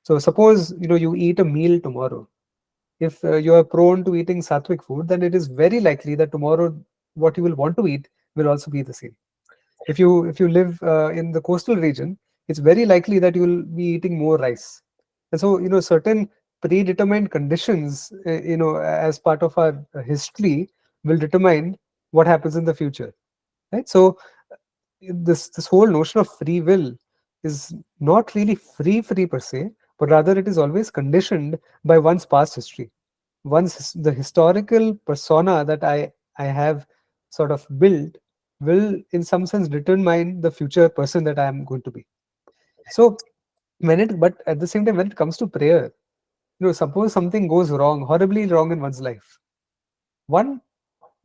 Speaker 1: So suppose you eat a meal tomorrow. If you are prone to eating sattvic food, then it is very likely that tomorrow what you will want to eat will also be the same. If you live in the coastal region, it's very likely that you will be eating more rice. And so certain predetermined conditions as part of our history will determine what happens in the future, right? So this whole notion of free will is not really free per se, but rather it is always conditioned by one's past history. The historical persona that I have sort of built will in some sense determine the future person that I am going to be. So but at the same time, when it comes to prayer, suppose something goes wrong, horribly wrong in one's life, one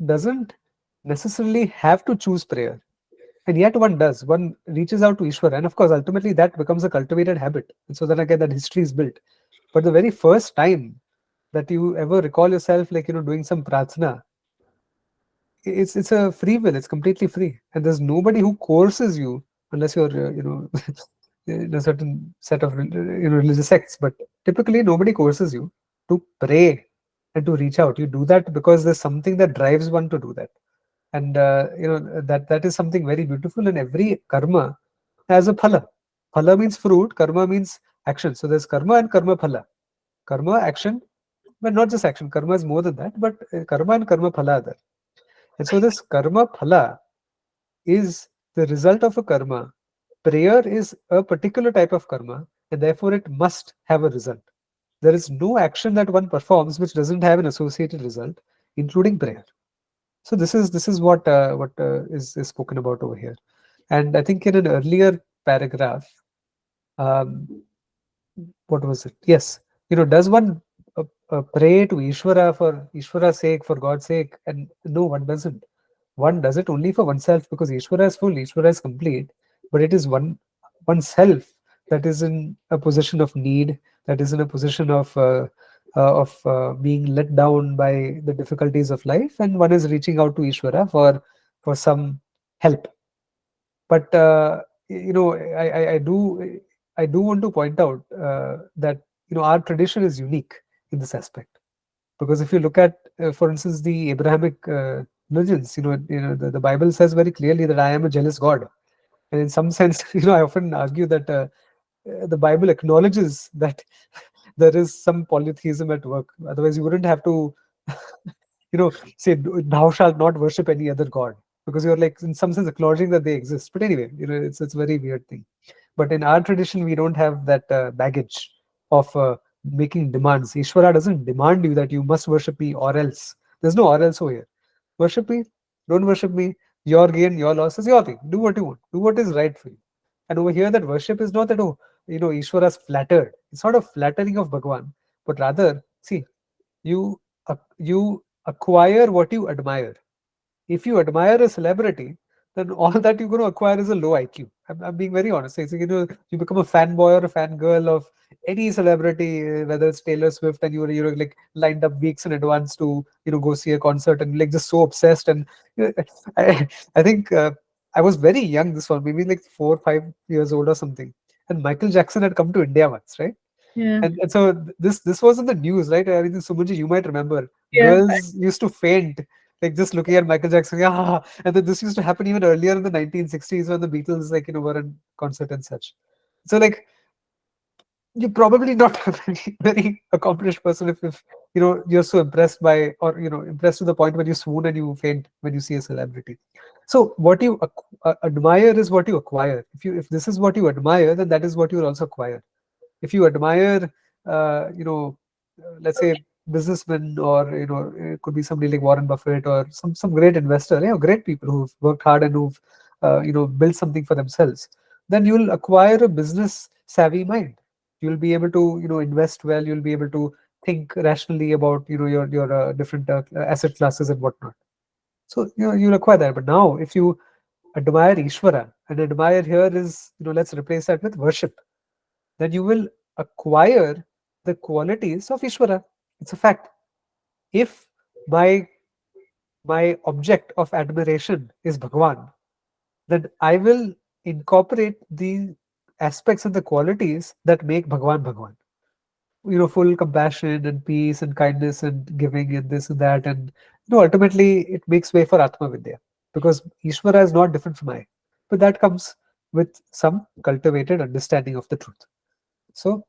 Speaker 1: doesn't necessarily have to choose prayer, and yet one does. One reaches out to Ishwar, and of course ultimately that becomes a cultivated habit, and so then again that history is built. But the very first time that you ever recall yourself, like, doing some prarthana, it's a free will. It's completely free, and there's nobody who coerces you unless you're in a certain set of religious sects. But typically, nobody coerces you to pray and to reach out. You do that because there's something that drives one to do that, and that is something very beautiful. And every karma has a phala. Phala means fruit. Karma means action. So there's karma and karma phala. Karma action, but not just action. Karma is more than that. But karma and karma phala are there. And so this karma phala is the result of a karma. Prayer is a particular type of karma, and therefore it must have a result. There is no action that one performs which doesn't have an associated result, including prayer. So this is what is spoken about over here. And I think in an earlier paragraph, um, what was it? Yes, does one pray to Ishvara for Ishvara's sake, for God's sake? And no, one doesn't. One does it only for oneself, because Ishvara is full, Ishvara is complete, but it is oneself that is in a position of need, that is in a position of being let down by the difficulties of life, and one is reaching out to Ishvara for some help. But I do want to point out that our tradition is unique in this aspect, because if you look at, for instance, the Abrahamic religions, the Bible says very clearly that I am a jealous God, and in some sense, I often argue that the Bible acknowledges that there is some polytheism at work. Otherwise, you wouldn't have to, say, "Thou shalt not worship any other god," because you're, like, in some sense acknowledging that they exist. But anyway, it's a very weird thing. But in our tradition, we don't have that baggage of making demands. Ishvara doesn't demand you that you must worship me or else. There's no or else over here. Worship me, don't worship me. Your gain, your loss is your thing. Do what you want. Do what is right for you. And over here, that worship is not that, oh, Ishvara's flattered. It's not a flattering of Bhagwan, but rather, see, you you acquire what you admire. If you admire a celebrity, then all that you're going to acquire is a low IQ. I'm being very honest. It's like, you become a fanboy or a fangirl of any celebrity, whether it's Taylor Swift, and you're like lined up weeks in advance to go see a concert, and like just so obsessed. And I think I was very young this one, maybe like 4 or 5 years old or something, and Michael Jackson had come to India once, right?
Speaker 2: Yeah.
Speaker 1: And so this was in the news, right? I think, Sumunji, you might remember,
Speaker 2: Yeah.
Speaker 1: girls used to faint, like, just looking at Michael Jackson. Yeah, and then this used to happen even earlier in the 1960s when the Beatles, like, were in concert and such. So, like, you're probably not a very accomplished person if you're so impressed by, or impressed to the point where you swoon and you faint when you see a celebrity. So what you admire is what you acquire. If this is what you admire, then that is what you will also acquire. If you admire, let's say, businessmen, or it could be somebody like Warren Buffett, or some great investor, great people who've worked hard and who've built something for themselves, then you'll acquire a business savvy mind. You'll be able to invest well. You'll be able to think rationally about your different asset classes and whatnot. So you'll acquire that. But now, if you admire Ishvara, and admire here is, let's replace that with worship, then you will acquire the qualities of Ishvara. It's a fact. If my object of admiration is Bhagwan, then I will incorporate the aspects and the qualities that make Bhagwan Bhagwan. Full compassion and peace and kindness and giving and this and that. And ultimately it makes way for Atma Vidya, because Ishvara is not different from I. But that comes with some cultivated understanding of the truth. So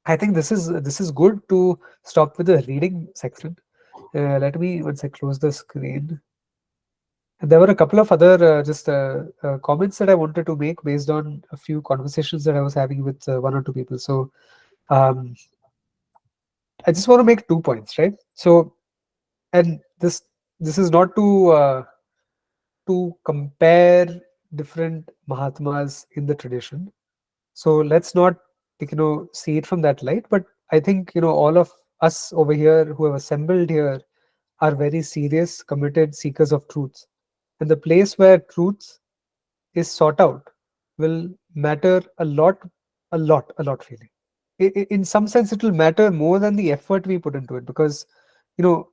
Speaker 1: I think this is good to stop with the reading section. Let me, once I close the screen. And there were a couple of other just comments that I wanted to make based on a few conversations that I was having with one or two people. So um, I just want to make 2 points, right? So, and this is not to compare different Mahatmas in the tradition. So let's not, like, see it from that light. But I think all of us over here who have assembled here are very serious, committed seekers of truth. And the place where truth is sought out will matter a lot, really. in some sense it will matter more than the effort we put into it, because you know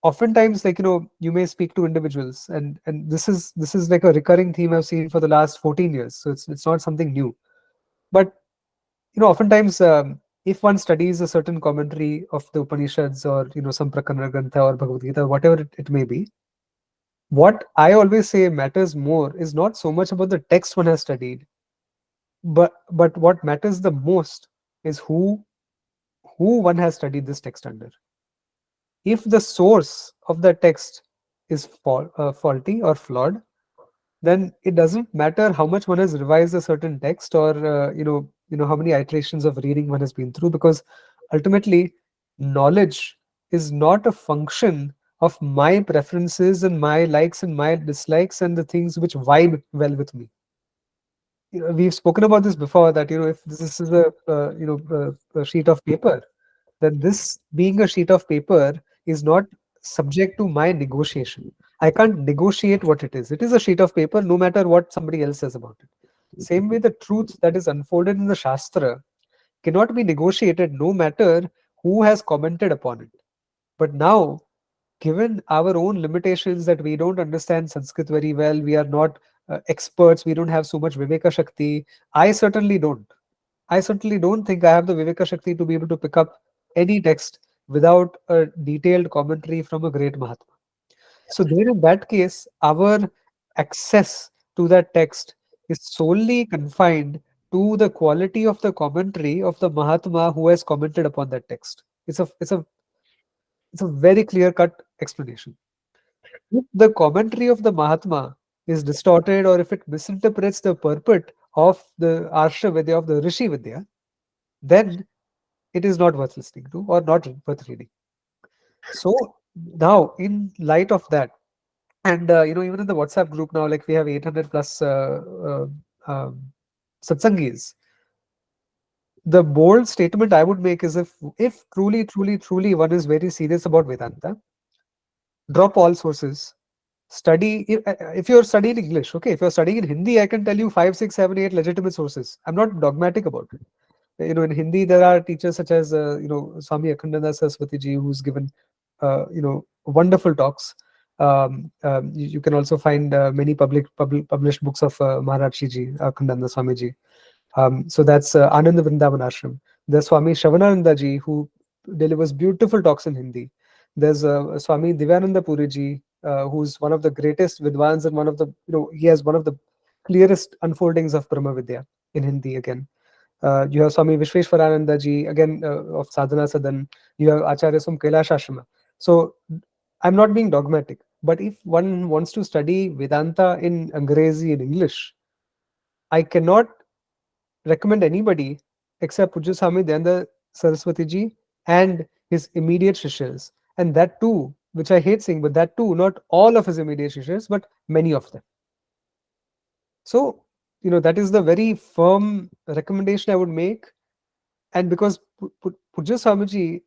Speaker 1: oftentimes, like, you may speak to individuals, and this is like a recurring theme I've seen for the last 14 years, so it's not something new. But oftentimes, if one studies a certain commentary of the Upanishads, or some Prakarana Grantha or Bhagavad Gita, whatever it may be, what I always say matters more is not so much about the text one has studied, but what matters the most is who one has studied this text under. If the source of the text is faulty or flawed, then it doesn't matter how much one has revised a certain text, or how many iterations of reading one has been through, because ultimately knowledge is not a function of my preferences and my likes and my dislikes and the things which vibe well with me. We've spoken about this before, that if this is a sheet of paper, then this being a sheet of paper is not subject to my negotiation. I can't negotiate what it is. It is a sheet of paper, no matter what somebody else says about it. Same way, the truth that is unfolded in the Shastra cannot be negotiated, no matter who has commented upon it. But now, given our own limitations, that we don't understand Sanskrit very well, we are not experts, we don't have so much Viveka Shakti. I certainly don't. I certainly don't think I have the Viveka Shakti to be able to pick up any text without a detailed commentary from a great Mahatma. So there, in that case, our access to that text is solely confined to the quality of the commentary of the Mahatma who has commented upon that text. It's a very clear cut explanation. If the commentary of the Mahatma is distorted, or if it misinterprets the purport of the Arsha Vidya, of the Rishi Vidya, then it is not worth listening to, or not worth reading. So now, in light of that, and even in the WhatsApp group now, like, we have 800 plus satsangis. The bold statement I would make is, if truly, truly, truly one is very serious about Vedanta, drop all sources. Study, if you're studying English, okay. If you're studying in Hindi, I can tell you 5, 6, 7, 8 legitimate sources. I'm not dogmatic about it. In Hindi, there are teachers such as Swami Akhandananda Saraswati ji, who's given wonderful talks. You can also find many published books of Maharaj ji, Akhandananda Swami ji. So that's Ananda Vrindavan Ashram. There's Swami Shravananda ji, who delivers beautiful talks in Hindi. There's Swami Divyananda Puri ji, who's one of the greatest Vidwans, and he has one of the clearest unfoldings of Brahma Vidya in Hindi again. You have Swami Vishweshwarananda ji, again, of Sadhana Sadan. You have Acharya from Kailash Ashrama. So I'm not being dogmatic, but if one wants to study Vedanta in Angrezi, in English, I cannot recommend anybody except Pujya Swami Dayananda Saraswati ji and his immediate Shishyas. And that too, which I hate saying, but that too, not all of his immediate Shishyas, but many of them. So, that is the very firm recommendation I would make. And because Pujya Swamiji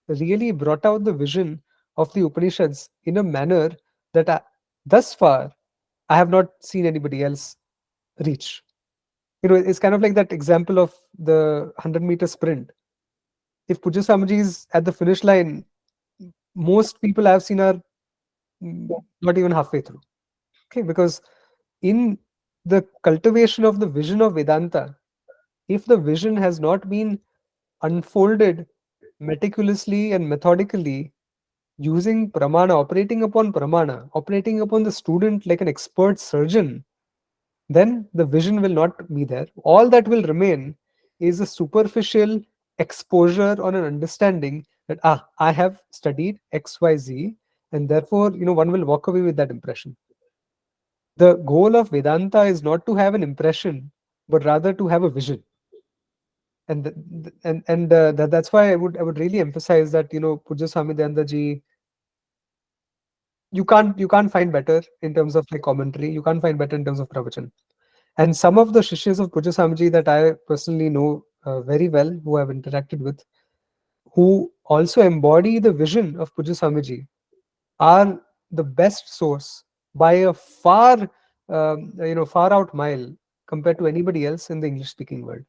Speaker 1: really brought out the vision of the Upanishads in a manner that thus far I have not seen anybody else reach. It's kind of like that example of the 100-meter sprint. If Pujya Swamiji is at the finish line, most people I've seen are not even halfway through. Okay, because in the cultivation of the vision of Vedanta, if the vision has not been unfolded meticulously and methodically, using pramana, operating upon the student like an expert surgeon, then the vision will not be there. All that will remain is a superficial exposure on an understanding that, I have studied XYZ, and therefore, one will walk away with that impression. The goal of Vedanta is not to have an impression, but rather to have a vision. And that's why I would really emphasize that, Pujya Swami Dayananda ji, you can't find better in terms of like commentary. You can't find better in terms of pravachan. And some of the Shishyas of Pujya Swamiji that I personally know very well, who I've interacted with, who also embody the vision of Pujya Swamiji, are the best source by a far out mile compared to anybody else in the English speaking world.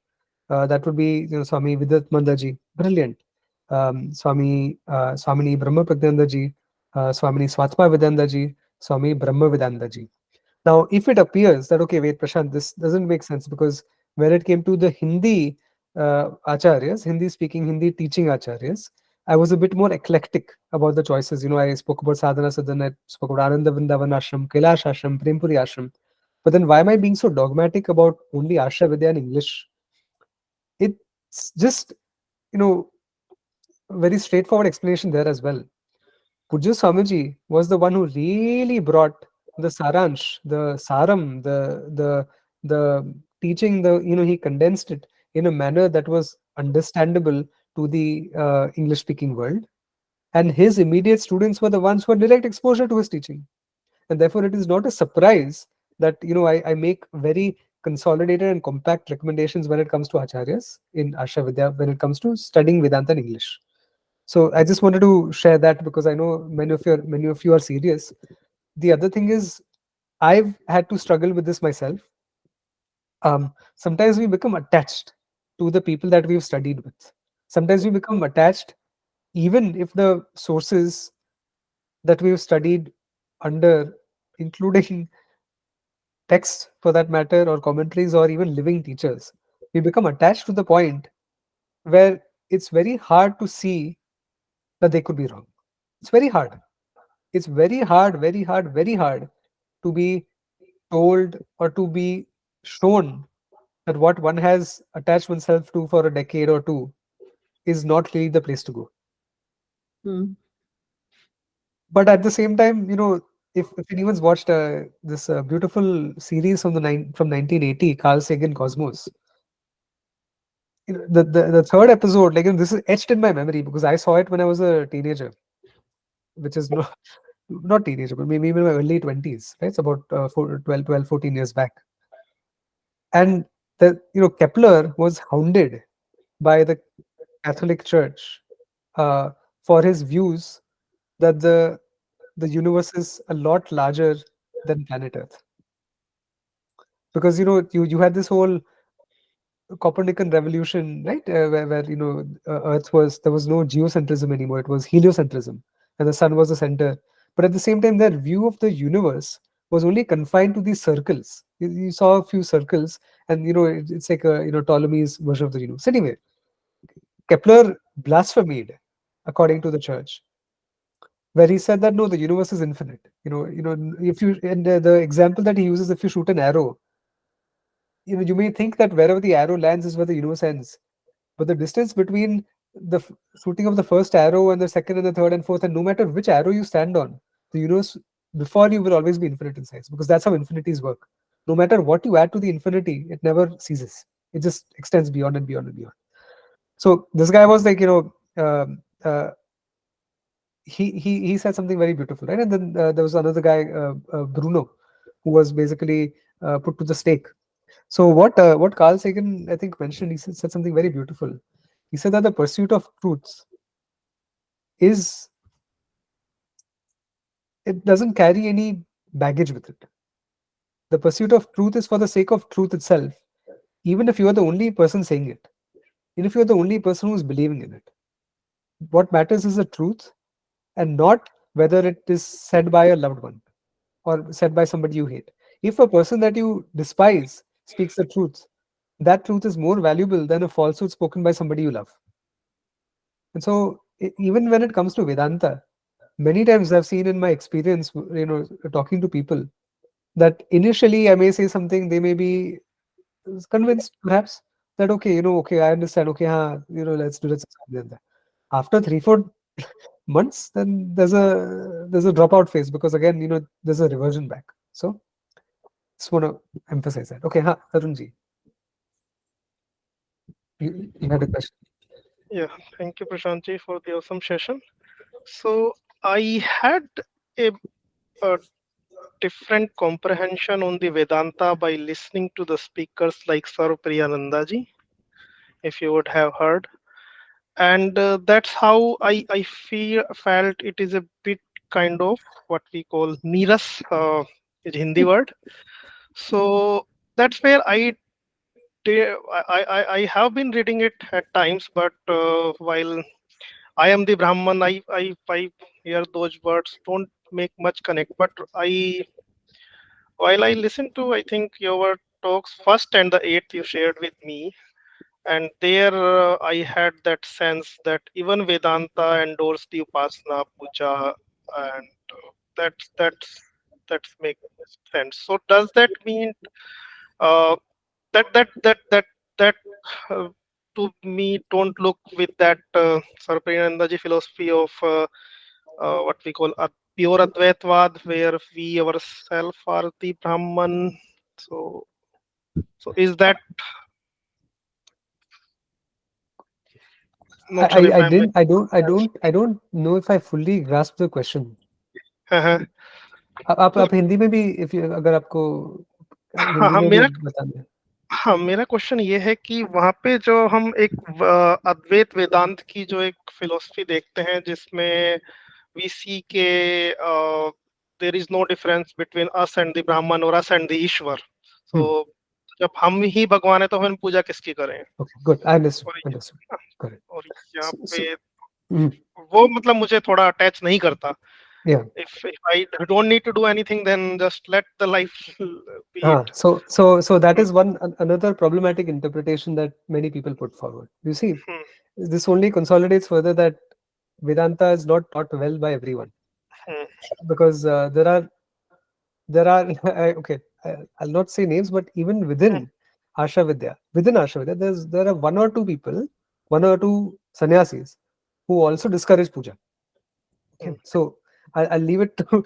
Speaker 1: That would be, Swami Vidyatmanda ji, brilliant. Swamini Brahma Pragnanda ji, Swamini Swatma Vedanta ji, Swami Brahma Vedanta ji. Now, if it appears that, okay, wait, Prashant, this doesn't make sense, because when it came to the Hindi acharyas, Hindi speaking, Hindi teaching acharyas, I was a bit more eclectic about the choices. I spoke about Sadhana Sadhana, I spoke about Ananda Vrindavan Ashram, Kailash Ashram, Prempuri Ashram. But then why am I being so dogmatic about only Asha Vidya in English? It's just, you know, a very straightforward explanation there as well. Pujya Swamiji was the one who really brought the saransh, the saram, the teaching. He condensed it in a manner that was understandable to the English-speaking world. And his immediate students were the ones who had direct exposure to his teaching. And therefore, it is not a surprise that I make very consolidated and compact recommendations when it comes to acharyas in Asha Vidya, when it comes to studying Vedanta in English. So I just wanted to share that, because I know many of you are serious. The other thing is, I've had to struggle with this myself. Sometimes we become attached to the people that we've studied with. Sometimes we become attached even if the sources that we've studied under, including texts for that matter, or commentaries, or even living teachers, we become attached to the point where it's very hard to see that they could be wrong. It's very hard. It's very hard, very hard, very hard to be told or to be shown that what one has attached oneself to for a decade or two is not really the place to go.
Speaker 4: Hmm.
Speaker 1: But at the same time, if anyone's watched this beautiful series from 1980, Carl Sagan Cosmos, the third episode, like, this is etched in my memory because I saw it when I was a teenager, which is not teenager, but maybe in my early 20s, right? It's about 12, 14 years back. And Kepler was hounded by the Catholic Church uh, for his views that the universe is a lot larger than planet Earth. Because you had this whole Copernican revolution, right? Where Earth was, there was no geocentrism anymore. It was heliocentrism, and the sun was the center. But at the same time, their view of the universe was only confined to these circles. You saw a few circles, and it's like a Ptolemy's version of the universe. Anyway, Kepler blasphemed, according to the church, where he said that no, the universe is infinite. If you, and the example that he uses, if you shoot an arrow, you may think that wherever the arrow lands is where the universe ends. But the distance between the shooting of the first arrow and the second and the third and fourth, and no matter which arrow you stand on, the universe before you will always be infinite in size, because that's how infinities work. No matter what you add to the infinity, it never ceases. It just extends beyond and beyond and beyond. So this guy was like, he said something very beautiful, right? And then there was another guy, Bruno, who was basically put to the stake. So what Carl Sagan, I think, mentioned, he said something very beautiful. He said that the pursuit of truth is, it doesn't carry any baggage with it. The pursuit of truth is for the sake of truth itself, even if you are the only person saying it, even if you are the only person who is believing in it. What matters is the truth, and not whether it is said by a loved one or said by somebody you hate. If a person that you despise speaks the truth, that truth is more valuable than a falsehood spoken by somebody you love. And so, even when it comes to Vedanta, many times I've seen in my experience, talking to people, that initially I may say something, they may be convinced perhaps that, okay, okay, I understand, okay, let's do that. After 3-4 months, then there's a dropout phase, because again, there's a reversion back. So just want to emphasize that. Okay, Tarunji, you had a question.
Speaker 5: Yeah, thank you, Prashantji, for the awesome session. So I had a, a different comprehension on the Vedanta by listening to the speakers like Sarv Priyanandaji, if you would have heard. And that's how I felt it is a bit kind of what we call Niras, is Hindi word. So that's where I I have been reading it at times, but while I am the Brahman, I hear those words don't make much connect. But while I listen to, I think your talks first and the eighth you shared with me, and there I had that sense that even Vedanta endorsed the Upasana Puja, and that's make sense. So does that mean uh, that that that that that uh, to me don't look with that Sarpanandaji philosophy of what we call a pure Advaitvad, where we ourselves are the Brahman. So so is that not sure if
Speaker 1: I
Speaker 5: I'm
Speaker 1: didn't, I don't know if I fully grasp the question.
Speaker 5: हाँ
Speaker 1: आप हिंदी में भी if you अगर आपको हिंदी
Speaker 5: हाँ
Speaker 1: में भी
Speaker 5: मेरा
Speaker 1: बताना है.
Speaker 5: हाँ मेरा क्वेश्चन ये है कि वहाँ पे जो हम एक अद्वैत वेदांत की जो एक फिलोसफी देखते हैं जिसमें we see के there is no difference between us and the Brahman or us and the Ishwar. So जब हम ही भगवान है तो हम पूजा किसकी करें?
Speaker 1: Okay, good. I understood.
Speaker 5: और
Speaker 1: Understood. Correct.
Speaker 5: और यहाँ
Speaker 1: So,
Speaker 5: पे
Speaker 1: mm,
Speaker 5: वो मतलब मुझे थोड़ा अटैच नहीं करता.
Speaker 1: yeah.
Speaker 5: If I don't need to do anything, then just let the life be it.
Speaker 1: So that is another problematic interpretation that many people put forward. You see,
Speaker 5: Hmm,
Speaker 1: this only consolidates further that Vedanta is not taught well by everyone,
Speaker 5: hmm,
Speaker 1: because there are okay, I'll not say names, but even within Asha Vidya, there are one or two people, one or two sannyasis who also discourage puja. Okay,
Speaker 5: hmm,
Speaker 1: so I'll leave it to,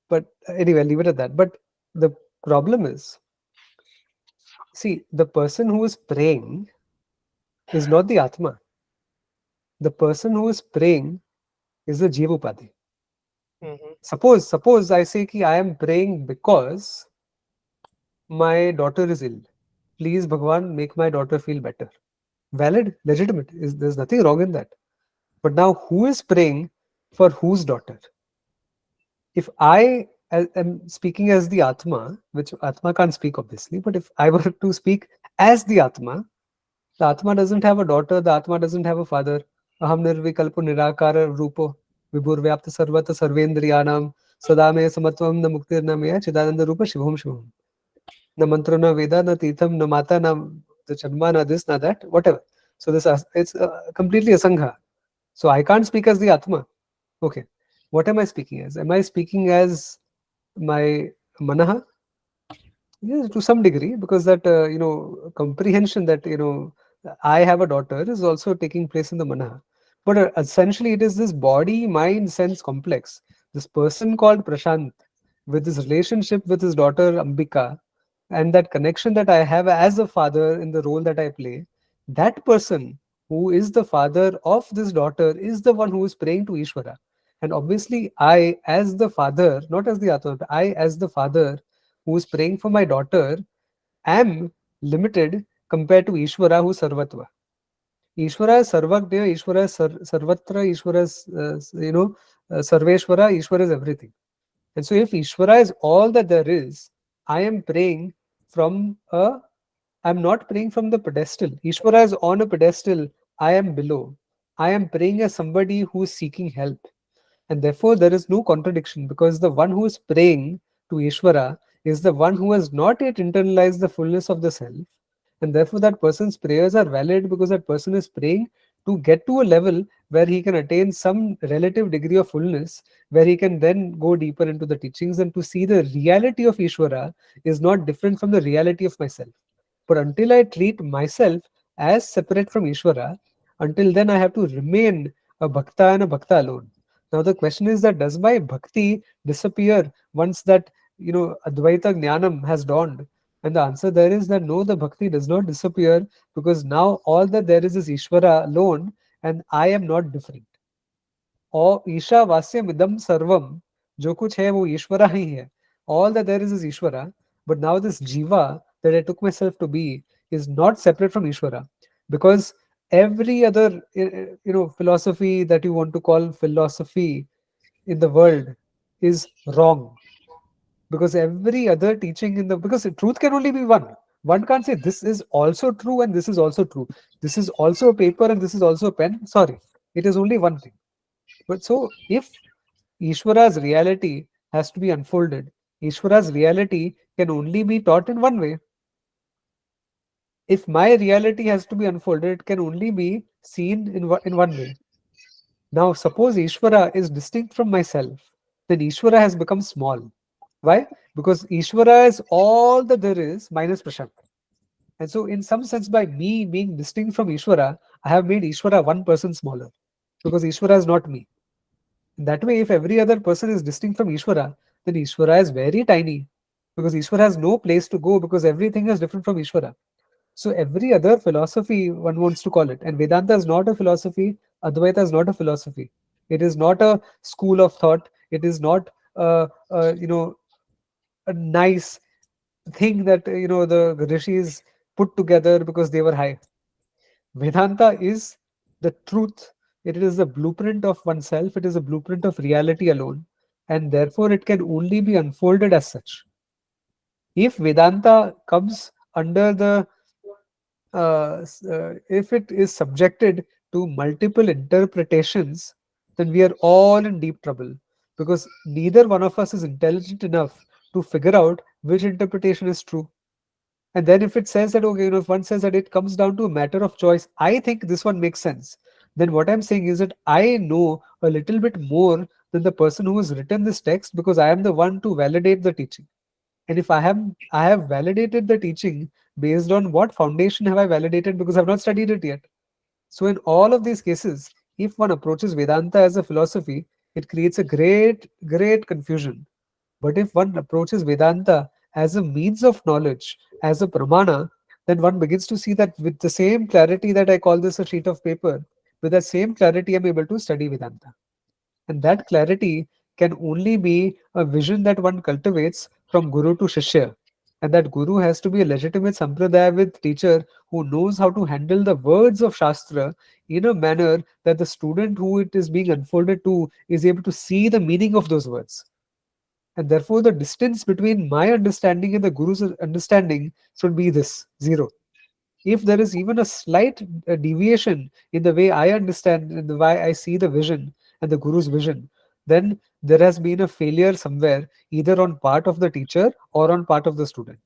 Speaker 1: but anyway, I'll leave it at that. But the problem is, see, the person who is praying is not the Atma. The person who is praying is the Jiva Upadhi.
Speaker 5: hmm, hmm,
Speaker 1: Suppose I say ki I am praying because my daughter is ill. Please, Bhagwan, make my daughter feel better. Valid, legitimate. There's nothing wrong in that. But now, who is praying for whose daughter? If I am speaking as the Atma, which Atma can't speak obviously, but if I were to speak as the Atma doesn't have a daughter, the Atma doesn't have a father. Aham nirvikalpo nirakara rupo vibhur vyapta sarvata sarvendriyanam sadame samatvam na muktir na meya chidananda rupa shivam shivam. Na mantra na veda na titham na mata na the chanma na this na that, whatever. So this it's completely asangha. So I can't speak as the Atma. Okay. What am I speaking as? Am I speaking as my manaha? Yes, to some degree, because that comprehension that I have a daughter is also taking place in the manaha. But essentially, it is this body, mind, sense complex. This person called Prashant, with his relationship with his daughter Ambika, and that connection that I have as a father in the role that I play, that person who is the father of this daughter is the one who is praying to Ishvara. And obviously, I, as the father, not as the Atma, but I, as the father who is praying for my daughter, am limited compared to Ishvara, who is Sarvatva. Ishvara is Sarvagya, Ishvara is Sarvatra, Ishvara is, Sarveshvara, Ishvara is everything. And so, if Ishvara is all that there is, I am praying from a, I'm not praying from the pedestal. Ishvara is on a pedestal, I am below. I am praying as somebody who is seeking help. And therefore, there is no contradiction, because the one who is praying to Ishvara is the one who has not yet internalized the fullness of the self. And therefore, that person's prayers are valid, because that person is praying to get to a level where he can attain some relative degree of fullness, where he can then go deeper into the teachings and to see the reality of Ishvara is not different from the reality of myself. But until I treat myself as separate from Ishvara, until then I have to remain a bhakta and a bhakta alone. Now the question is that does my bhakti disappear once that Advaita Jnanam has dawned? And the answer there is that no, the bhakti does not disappear, because now all that there is Ishvara alone, and I am not different. और ईशावास्यम idam sarvam, जो कुछ है वो ईश्वरा ही है. All that there is Ishvara, but now this jiva that I took myself to be is not separate from Ishvara, because every other philosophy that you want to call philosophy in the world is wrong, because every other teaching because the truth can only be one. One can't say this is also true and this is also true. This is also a paper and this is also a pen. Sorry, it is only one thing. But so if Ishvara's reality has to be unfolded, Ishvara's reality can only be taught in one way. If my reality has to be unfolded, it can only be seen in one way. Now, suppose Ishvara is distinct from myself, then Ishvara has become small. Why? Because Ishvara is all that there is minus Prashant. And so, in some sense, by me being distinct from Ishvara, I have made Ishvara one person smaller because Ishvara is not me. In that way, if every other person is distinct from Ishvara, then Ishvara is very tiny because Ishvara has no place to go because everything is different from Ishvara. So every other philosophy, one wants to call it, and Vedanta is not a philosophy, Advaita is not a philosophy. It is not a school of thought. It is not a nice thing that the rishis put together because they were high. Vedanta is the truth. It is the blueprint of oneself. It is a blueprint of reality alone, and therefore it can only be unfolded as such. If Vedanta comes under the if it is subjected to multiple interpretations, then we are all in deep trouble because neither one of us is intelligent enough to figure out which interpretation is true. And then if it says that, okay, if one says that it comes down to a matter of choice, I think this one makes sense. Then what I'm saying is that I know a little bit more than the person who has written this text because I am the one to validate the teaching. And if I have validated the teaching based on what foundation have I validated because I've not studied it yet. So in all of these cases, if one approaches Vedanta as a philosophy, it creates a great confusion. But if one approaches Vedanta as a means of knowledge, as a pramana, then one begins to see that with the same clarity that I call this a sheet of paper, with that same clarity I'm able to study Vedanta. And that clarity can only be a vision that one cultivates from Guru to Shishya. And that Guru has to be a legitimate Sampradaya with teacher who knows how to handle the words of Shastra in a manner that the student who it is being unfolded to is able to see the meaning of those words. And therefore, the distance between my understanding and the Guru's understanding should be this zero. If there is even a slight deviation in the way I understand and the way I see the vision and the Guru's vision, then there has been a failure somewhere, either on part of the teacher or on part of the student.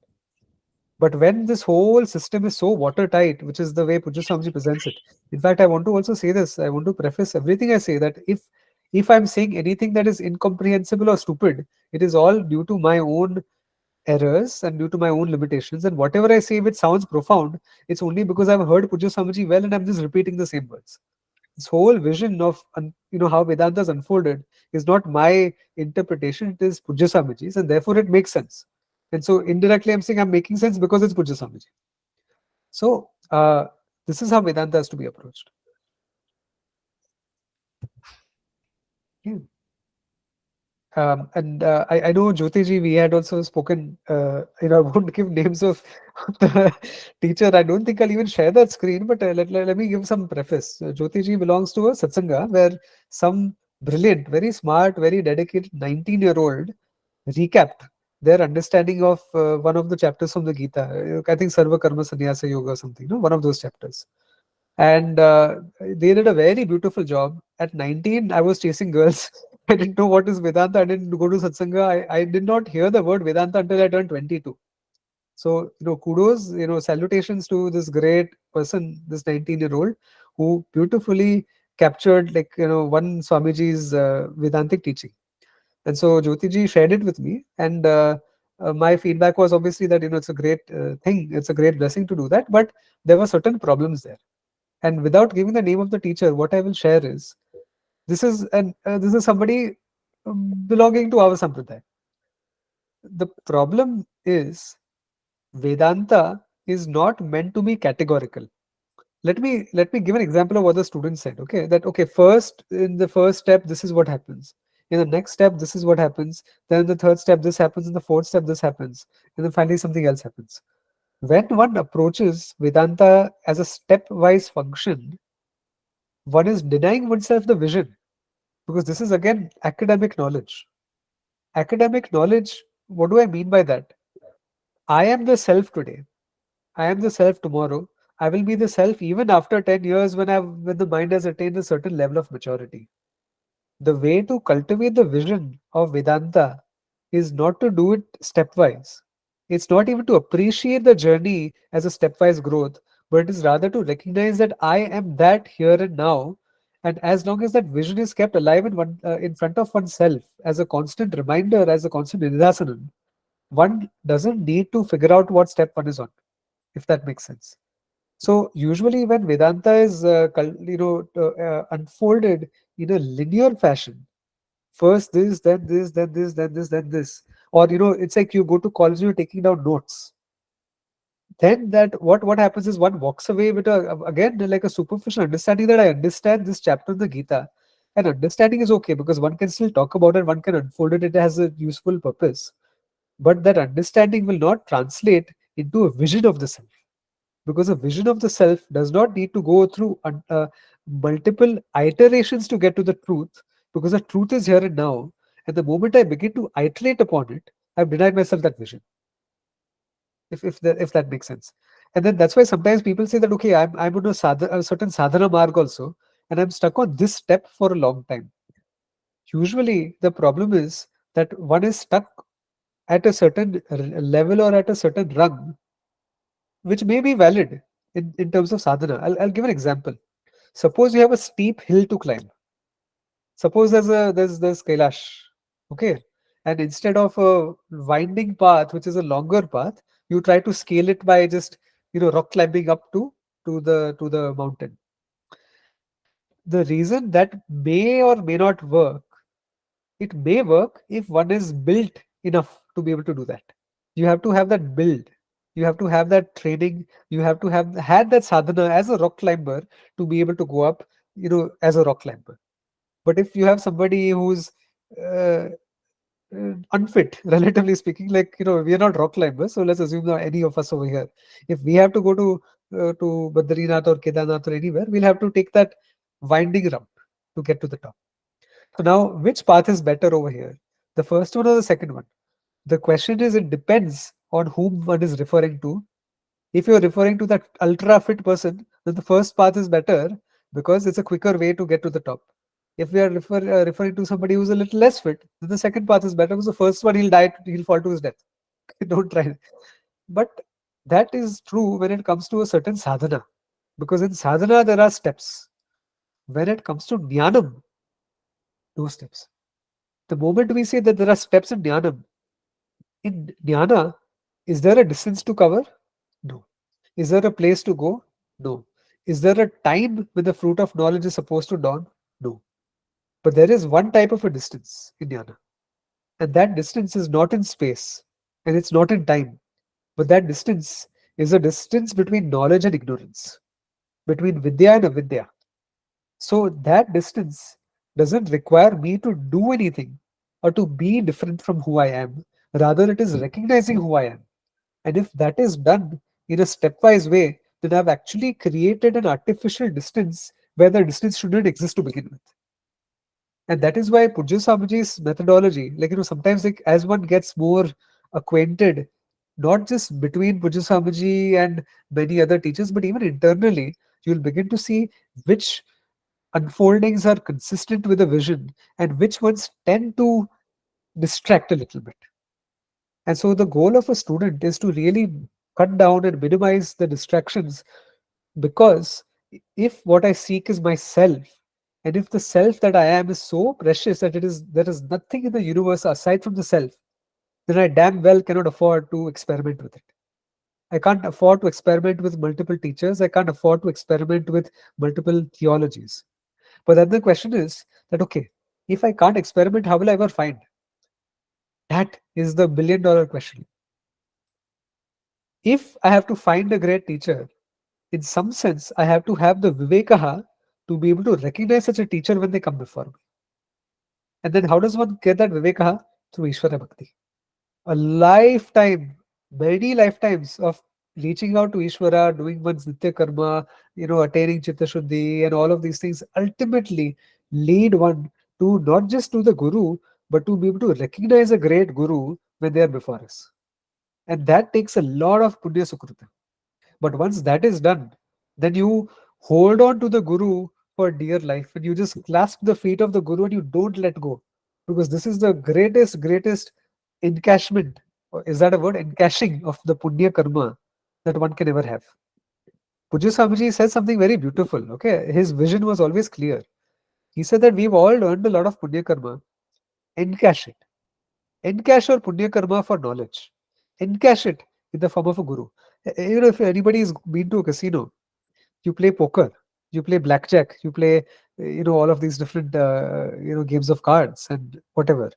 Speaker 1: But when this whole system is so watertight, which is the way Pujya Swamiji presents it, in fact, I want to also say this. I want to preface everything I say that if I'm saying anything that is incomprehensible or stupid, it is all due to my own errors and due to my own limitations. And whatever I say which sounds profound, it's only because I've heard Pujya Swamiji well and I'm just repeating the same words. This whole vision of how Vedanta is unfolded is not my interpretation, it is Pujya Swamiji's, and therefore it makes sense. And so indirectly I'm saying I'm making sense because it's Pujya Swamiji. So this is how Vedanta has to be approached. Yeah. And I know Jyotiji, we had also spoken, I won't give names of the teacher. I don't think I'll even share that screen, but let me give some preface. Jyotiji belongs to a satsanga where some brilliant, very smart, very dedicated 19-year-old recapped their understanding of one of the chapters from the Gita. I think Sarva Karma Sannyasa Yoga or something, no? One of those chapters. And they did a very beautiful job. At 19, I was chasing girls. I didn't know what is Vedanta. I didn't go to Satsanga. I did not hear the word Vedanta until I turned 22. So, kudos, salutations to this great person, this 19-year-old, who beautifully captured, one Swamiji's Vedantic teaching. And so Jyotiji shared it with me. And my feedback was obviously that, it's a great thing. It's a great blessing to do that. But there were certain problems there. And without giving the name of the teacher, what I will share is this is somebody belonging to our sampradaya. The problem is Vedanta is not meant to be categorical. Let me give an example of what the student said. Okay, that first in the first step, this is what happens. In the next step, this is what happens. Then in the third step, this happens. In the fourth step, this happens. And then finally, something else happens. When one approaches Vedanta as a stepwise function, one is denying oneself the vision, because this is again academic knowledge. Academic knowledge, what do I mean by that? I am the self today. I am the self tomorrow. I will be the self even after 10 years when the mind has attained a certain level of maturity. The way to cultivate the vision of Vedanta is not to do it stepwise. It's not even to appreciate the journey as a stepwise growth, but it is rather to recognize that I am that here and now. And as long as that vision is kept alive in front of oneself as a constant reminder, as a constant nidasanam, one doesn't need to figure out what step one is on, if that makes sense. So usually when Vedanta is unfolded in a linear fashion, first this, then this, then this, then this, then this, or it's like you go to college, you're taking down notes. Then that what happens is one walks away with again like a superficial understanding that I understand this chapter of the Gita, and understanding is okay because one can still talk about it, one can unfold it, it has a useful purpose, but that understanding will not translate into a vision of the self, because a vision of the self does not need to go through multiple iterations to get to the truth, because the truth is here and now, and the moment I begin to iterate upon it, I've denied myself that vision, if that makes sense. And then that's why sometimes people say that, okay, I'm on a certain sadhana marg also, and I'm stuck on this step for a long time. Usually the problem is that one is stuck at a certain level or at a certain rung, which may be valid in terms of sadhana. I'll give an example. Suppose you have a steep hill to climb. Suppose there's Kailash, okay, and instead of a winding path, which is a longer path, you try to scale it by just rock climbing up to the mountain. The reason that may or may not work, it may work if one is built enough to be able to do that. You have to have that build. You have to have that training. You have to have had that sadhana as a rock climber to be able to go up, as a rock climber. But if you have somebody who's uh, unfit, relatively speaking, like we are not rock climbers, so let's assume that any of us over here, if we have to go to Badrinath or Kedarnath or anywhere, we'll have to take that winding route to get to the top. So now, which path is better over here? The first one or the second one? The question is, it depends on whom one is referring to. If you're referring to that ultra fit person, then the first path is better because it's a quicker way to get to the top. If we are referring to somebody who's a little less fit, then the second path is better because the first one he'll fall to his death. Don't try. But that is true when it comes to a certain sadhana, because in sadhana there are steps. When it comes to jnanam, no steps. The moment we say that there are steps in jnana, is there a distance to cover? No. Is there a place to go? No. Is there a time when the fruit of knowledge is supposed to dawn? No. But there is one type of a distance in jnana. And that distance is not in space and it's not in time. But that distance is a distance between knowledge and ignorance, between vidya and avidya. So that distance doesn't require me to do anything or to be different from who I am. Rather, it is recognizing who I am. And if that is done in a stepwise way, then I've actually created an artificial distance where the distance shouldn't exist to begin with. And that is why Pujya Swamiji's methodology, like, sometimes like as one gets more acquainted, not just between Pujya Swamiji and many other teachers, but even internally, you'll begin to see which unfoldings are consistent with the vision and which ones tend to distract a little bit. And so the goal of a student is to really cut down and minimize the distractions, because if what I seek is myself, and if the self that I am is so precious that there is nothing in the universe aside from the self, then I damn well cannot afford to experiment with it. I can't afford to experiment with multiple teachers. I can't afford to experiment with multiple theologies. But then the question is that, okay, if I can't experiment, how will I ever find? That is the $1 billion question. If I have to find a great teacher, in some sense, I have to have the Vivekaha to be able to recognize such a teacher when they come before me. And then how does one get that Vivekaha? Through Ishvara Bhakti. A lifetime, many lifetimes of reaching out to Ishvara, doing one's Nitya Karma, attaining Chitta Shuddhi, and all of these things ultimately lead one to not just to the Guru, but to be able to recognize a great Guru when they are before us. And that takes a lot of Punya Sukrita. But once that is done, then you hold on to the Guru for dear life and you just clasp the feet of the Guru and you don't let go. Because this is the greatest encashment. Or is that a word? Encashing of the Punya karma that one can ever have. Pujya Swamiji said something very beautiful. Okay, his vision was always clear. He said that we've all earned a lot of Punya karma. Encash it. Encash your Punya karma for knowledge. Encash it in the form of a guru. If anybody has been to a casino, you play poker, you play blackjack, you play, all of these different, games of cards and whatever.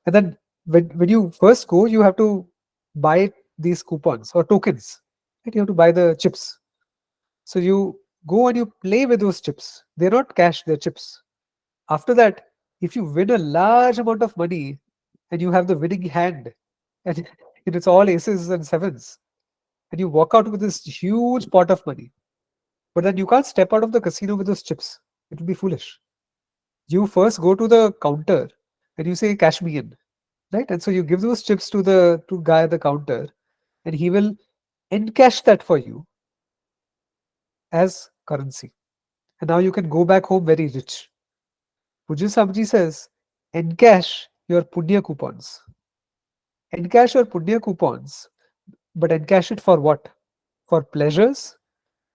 Speaker 1: And then when you first go, you have to buy these coupons or tokens. Right? You have to buy the chips. So you go and you play with those chips. They're not cash, they're chips. After that, if you win a large amount of money and you have the winning hand, and it's all aces and sevens, and you walk out with this huge pot of money, but then you can't step out of the casino with those chips. It would be foolish. You first go to the counter and you say, "Cash me in," right? And so you give those chips to the to guy at the counter, and he will encash that for you as currency. And now you can go back home very rich. Pujya Samji says, encash your punya coupons. Encash your punya coupons, but encash it for what? For pleasures?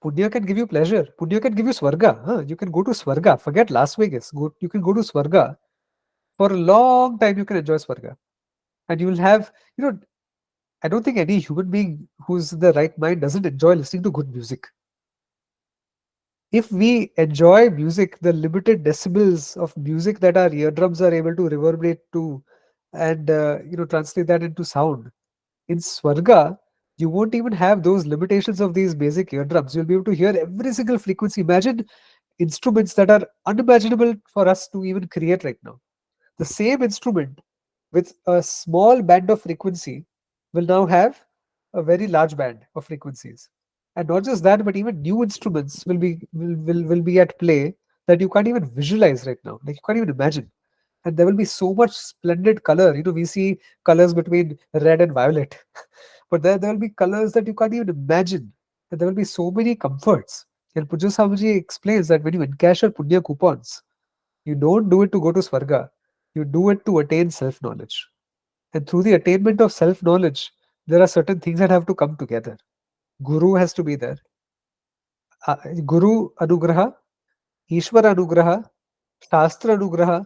Speaker 1: Punya can give you pleasure. Punya can give you Swarga. Huh? You can go to Swarga. Forget Las Vegas. You can go to Swarga. For a long time, you can enjoy Swarga. And you will have, I don't think any human being who's in the right mind doesn't enjoy listening to good music. If we enjoy music, the limited decibels of music that our eardrums are able to reverberate to and translate that into sound, in Swarga, you won't even have those limitations of these basic eardrums. You'll be able to hear every single frequency. Imagine instruments that are unimaginable for us to even create right now. The same instrument with a small band of frequency will now have a very large band of frequencies. And not just that, but even new instruments will be at play that you can't even visualize right now. Like you can't even imagine. And there will be so much splendid color. We see colors between red and violet. But there will be colors that you can't even imagine. And there will be so many comforts. And Pujya Swamiji explains that when you encash your punya coupons, you don't do it to go to Swarga. You do it to attain self-knowledge. And through the attainment of self-knowledge, there are certain things that have to come together. Guru has to be there. Guru Anugraha, Ishwara Anugraha, Shastra Anugraha,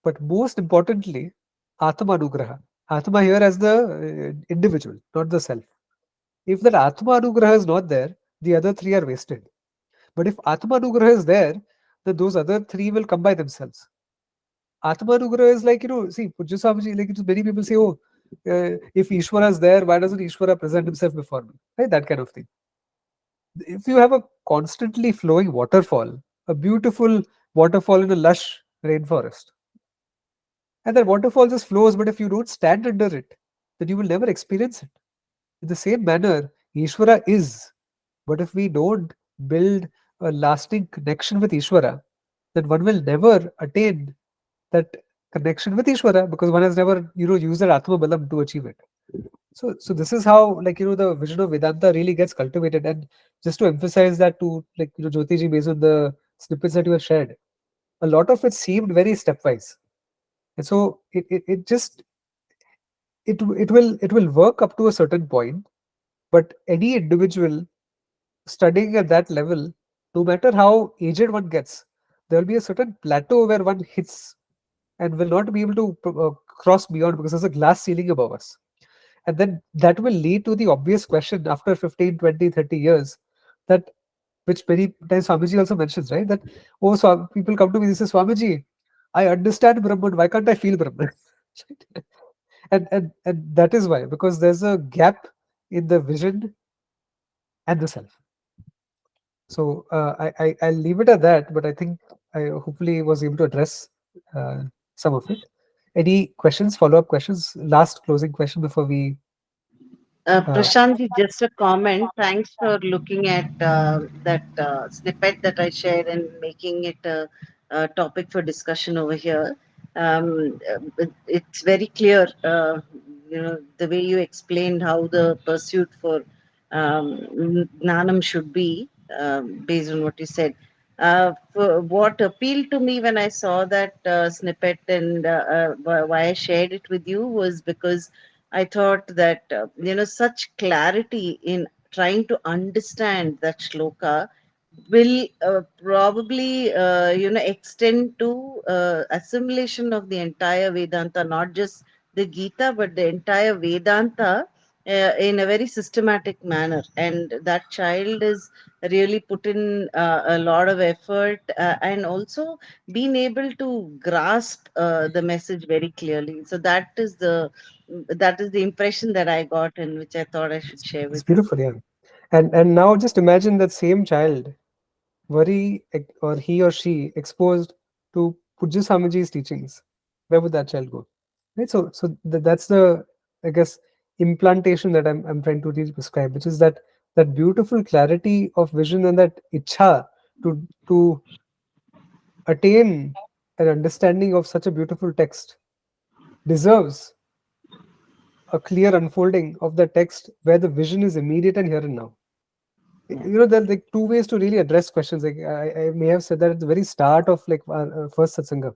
Speaker 1: but most importantly, Atma Anugraha. Atma here as the individual, not the self. If that Atma Anugraha is not there, the other three are wasted. But if Atma Anugraha is there, then those other three will come by themselves. Atma Anugraha is like, see, Pujya Swamiji, like many people say, oh, if Ishwara is there, why doesn't Ishwara present himself before me? Right? That kind of thing. If you have a constantly flowing waterfall, a beautiful waterfall in a lush rainforest, and that waterfall just flows, but if you don't stand under it, then you will never experience it. In the same manner, Ishvara is, but if we don't build a lasting connection with Ishvara, then one will never attain that connection with Ishvara because one has never, used that Atma Balam to achieve it. So this is how, the vision of Vedanta really gets cultivated. And just to emphasize that to, Jyotiji, based on the snippets that you have shared, a lot of it seemed very stepwise. And so it will work up to a certain point, but any individual studying at that level, no matter how aged one gets, there will be a certain plateau where one hits and will not be able to cross beyond because there's a glass ceiling above us. And then that will lead to the obvious question after 15, 20, 30 years, that which many times Swamiji also mentions, right? That, oh, so people come to me and say, Swamiji, I understand Brahman, why can't I feel Brahman? and that is why, because there's a gap in the vision and the self. So I'll leave it at that, but I think I hopefully was able to address some of it. Any questions, follow-up questions? Last closing question before we...
Speaker 4: Prashant, just a comment. Thanks for looking at that snippet that I shared and making it a topic for discussion over here. It's very clear, the way you explained how the pursuit for Gnanam should be, based on what you said. What appealed to me when I saw that snippet, and why I shared it with you, was because I thought that such clarity in trying to understand that shloka will probably extend to assimilation of the entire Vedanta, not just the Gita, but the entire Vedanta in a very systematic manner. And that child is really put in a lot of effort, and also being able to grasp the message very clearly. So that is the impression that I got, and which I thought I should share
Speaker 1: It's
Speaker 4: with you.
Speaker 1: beautiful, yeah. And now just imagine that same child, or he or she exposed to Pujya Swamiji's teachings. Where would that child go? Right. So that's the, I guess, implantation that I'm trying to really prescribe, which is that beautiful clarity of vision and that ichha to attain an understanding of such a beautiful text deserves a clear unfolding of the text where the vision is immediate and here and now. There are like two ways to really address questions. Like I may have said that at the very start of like our first satsanga.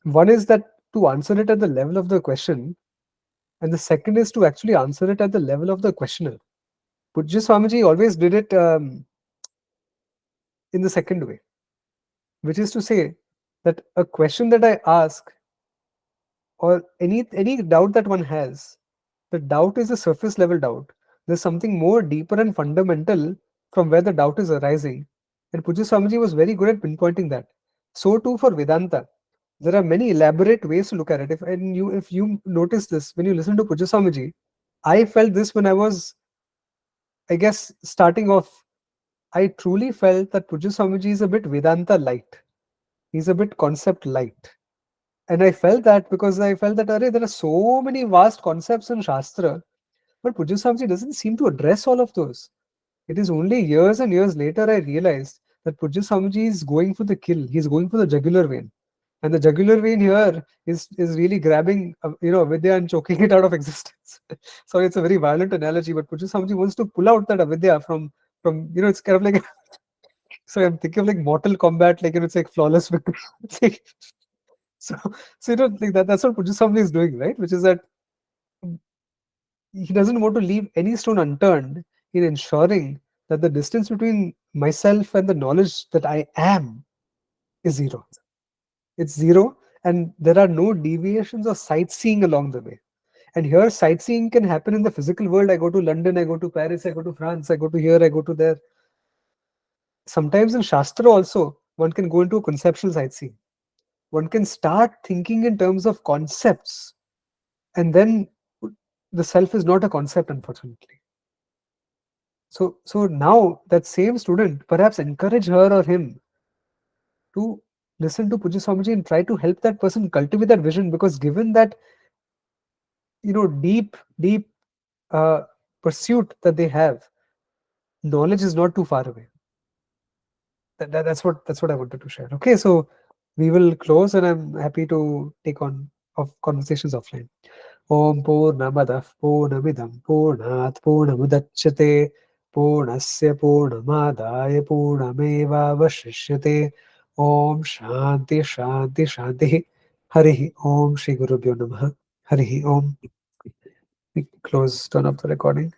Speaker 1: One is that to answer it at the level of the question, and the second is to actually answer it at the level of the questioner. Pujya Swamiji always did it in the second way, which is to say that a question that I ask, or any doubt that one has, the doubt is a surface level doubt. There's something more deeper and fundamental from where the doubt is arising. And Pujya Swamiji was very good at pinpointing that. So too for Vedanta. There are many elaborate ways to look at it. If you notice this, when you listen to Pujya Swamiji, I felt this when I was, I guess, starting off. I truly felt that Pujya Swamiji is a bit Vedanta light. He's a bit concept light. And I felt that because I felt that there are so many vast concepts in Shastra, but Pujya Swamiji doesn't seem to address all of those. It is only years and years later I realized that Pujya Swamiji is going for the kill. He's going for the jugular vein. And the jugular vein here is really grabbing, avidya and choking it out of existence. So it's a very violent analogy, but Pujya Swamiji wants to pull out that avidya from it's kind of like, so I'm thinking of like Mortal Kombat, like, it's like flawless victory. so, like that's what Pujya Swamiji is doing, right? Which is that he doesn't want to leave any stone unturned in ensuring that the distance between myself and the knowledge that I am is zero. It's zero, and there are no deviations or sightseeing along the way. And here, sightseeing can happen in the physical world. I go to London, I go to Paris, I go to France, I go to here, I go to there. Sometimes in Shastra also, one can go into a conceptual sightseeing. One can start thinking in terms of concepts, and then the self is not a concept, unfortunately. So now that same student, perhaps encourage her or him to listen to Pujya Swamiji and try to help that person cultivate that vision, because given that deep pursuit that they have, knowledge is not too far away. That's what I wanted to share. Okay, so we will close, and I'm happy to take on conversations offline. Om Purnamadah Purnamidam Purnat Purnamudachyate Purnasya Purnamadaya Purnamevavashishyate. Om Shanti Shanti Shanti. Harihi Om. Shri Gurubhyo Namaha. Harihi Om. We close, turn off the recording.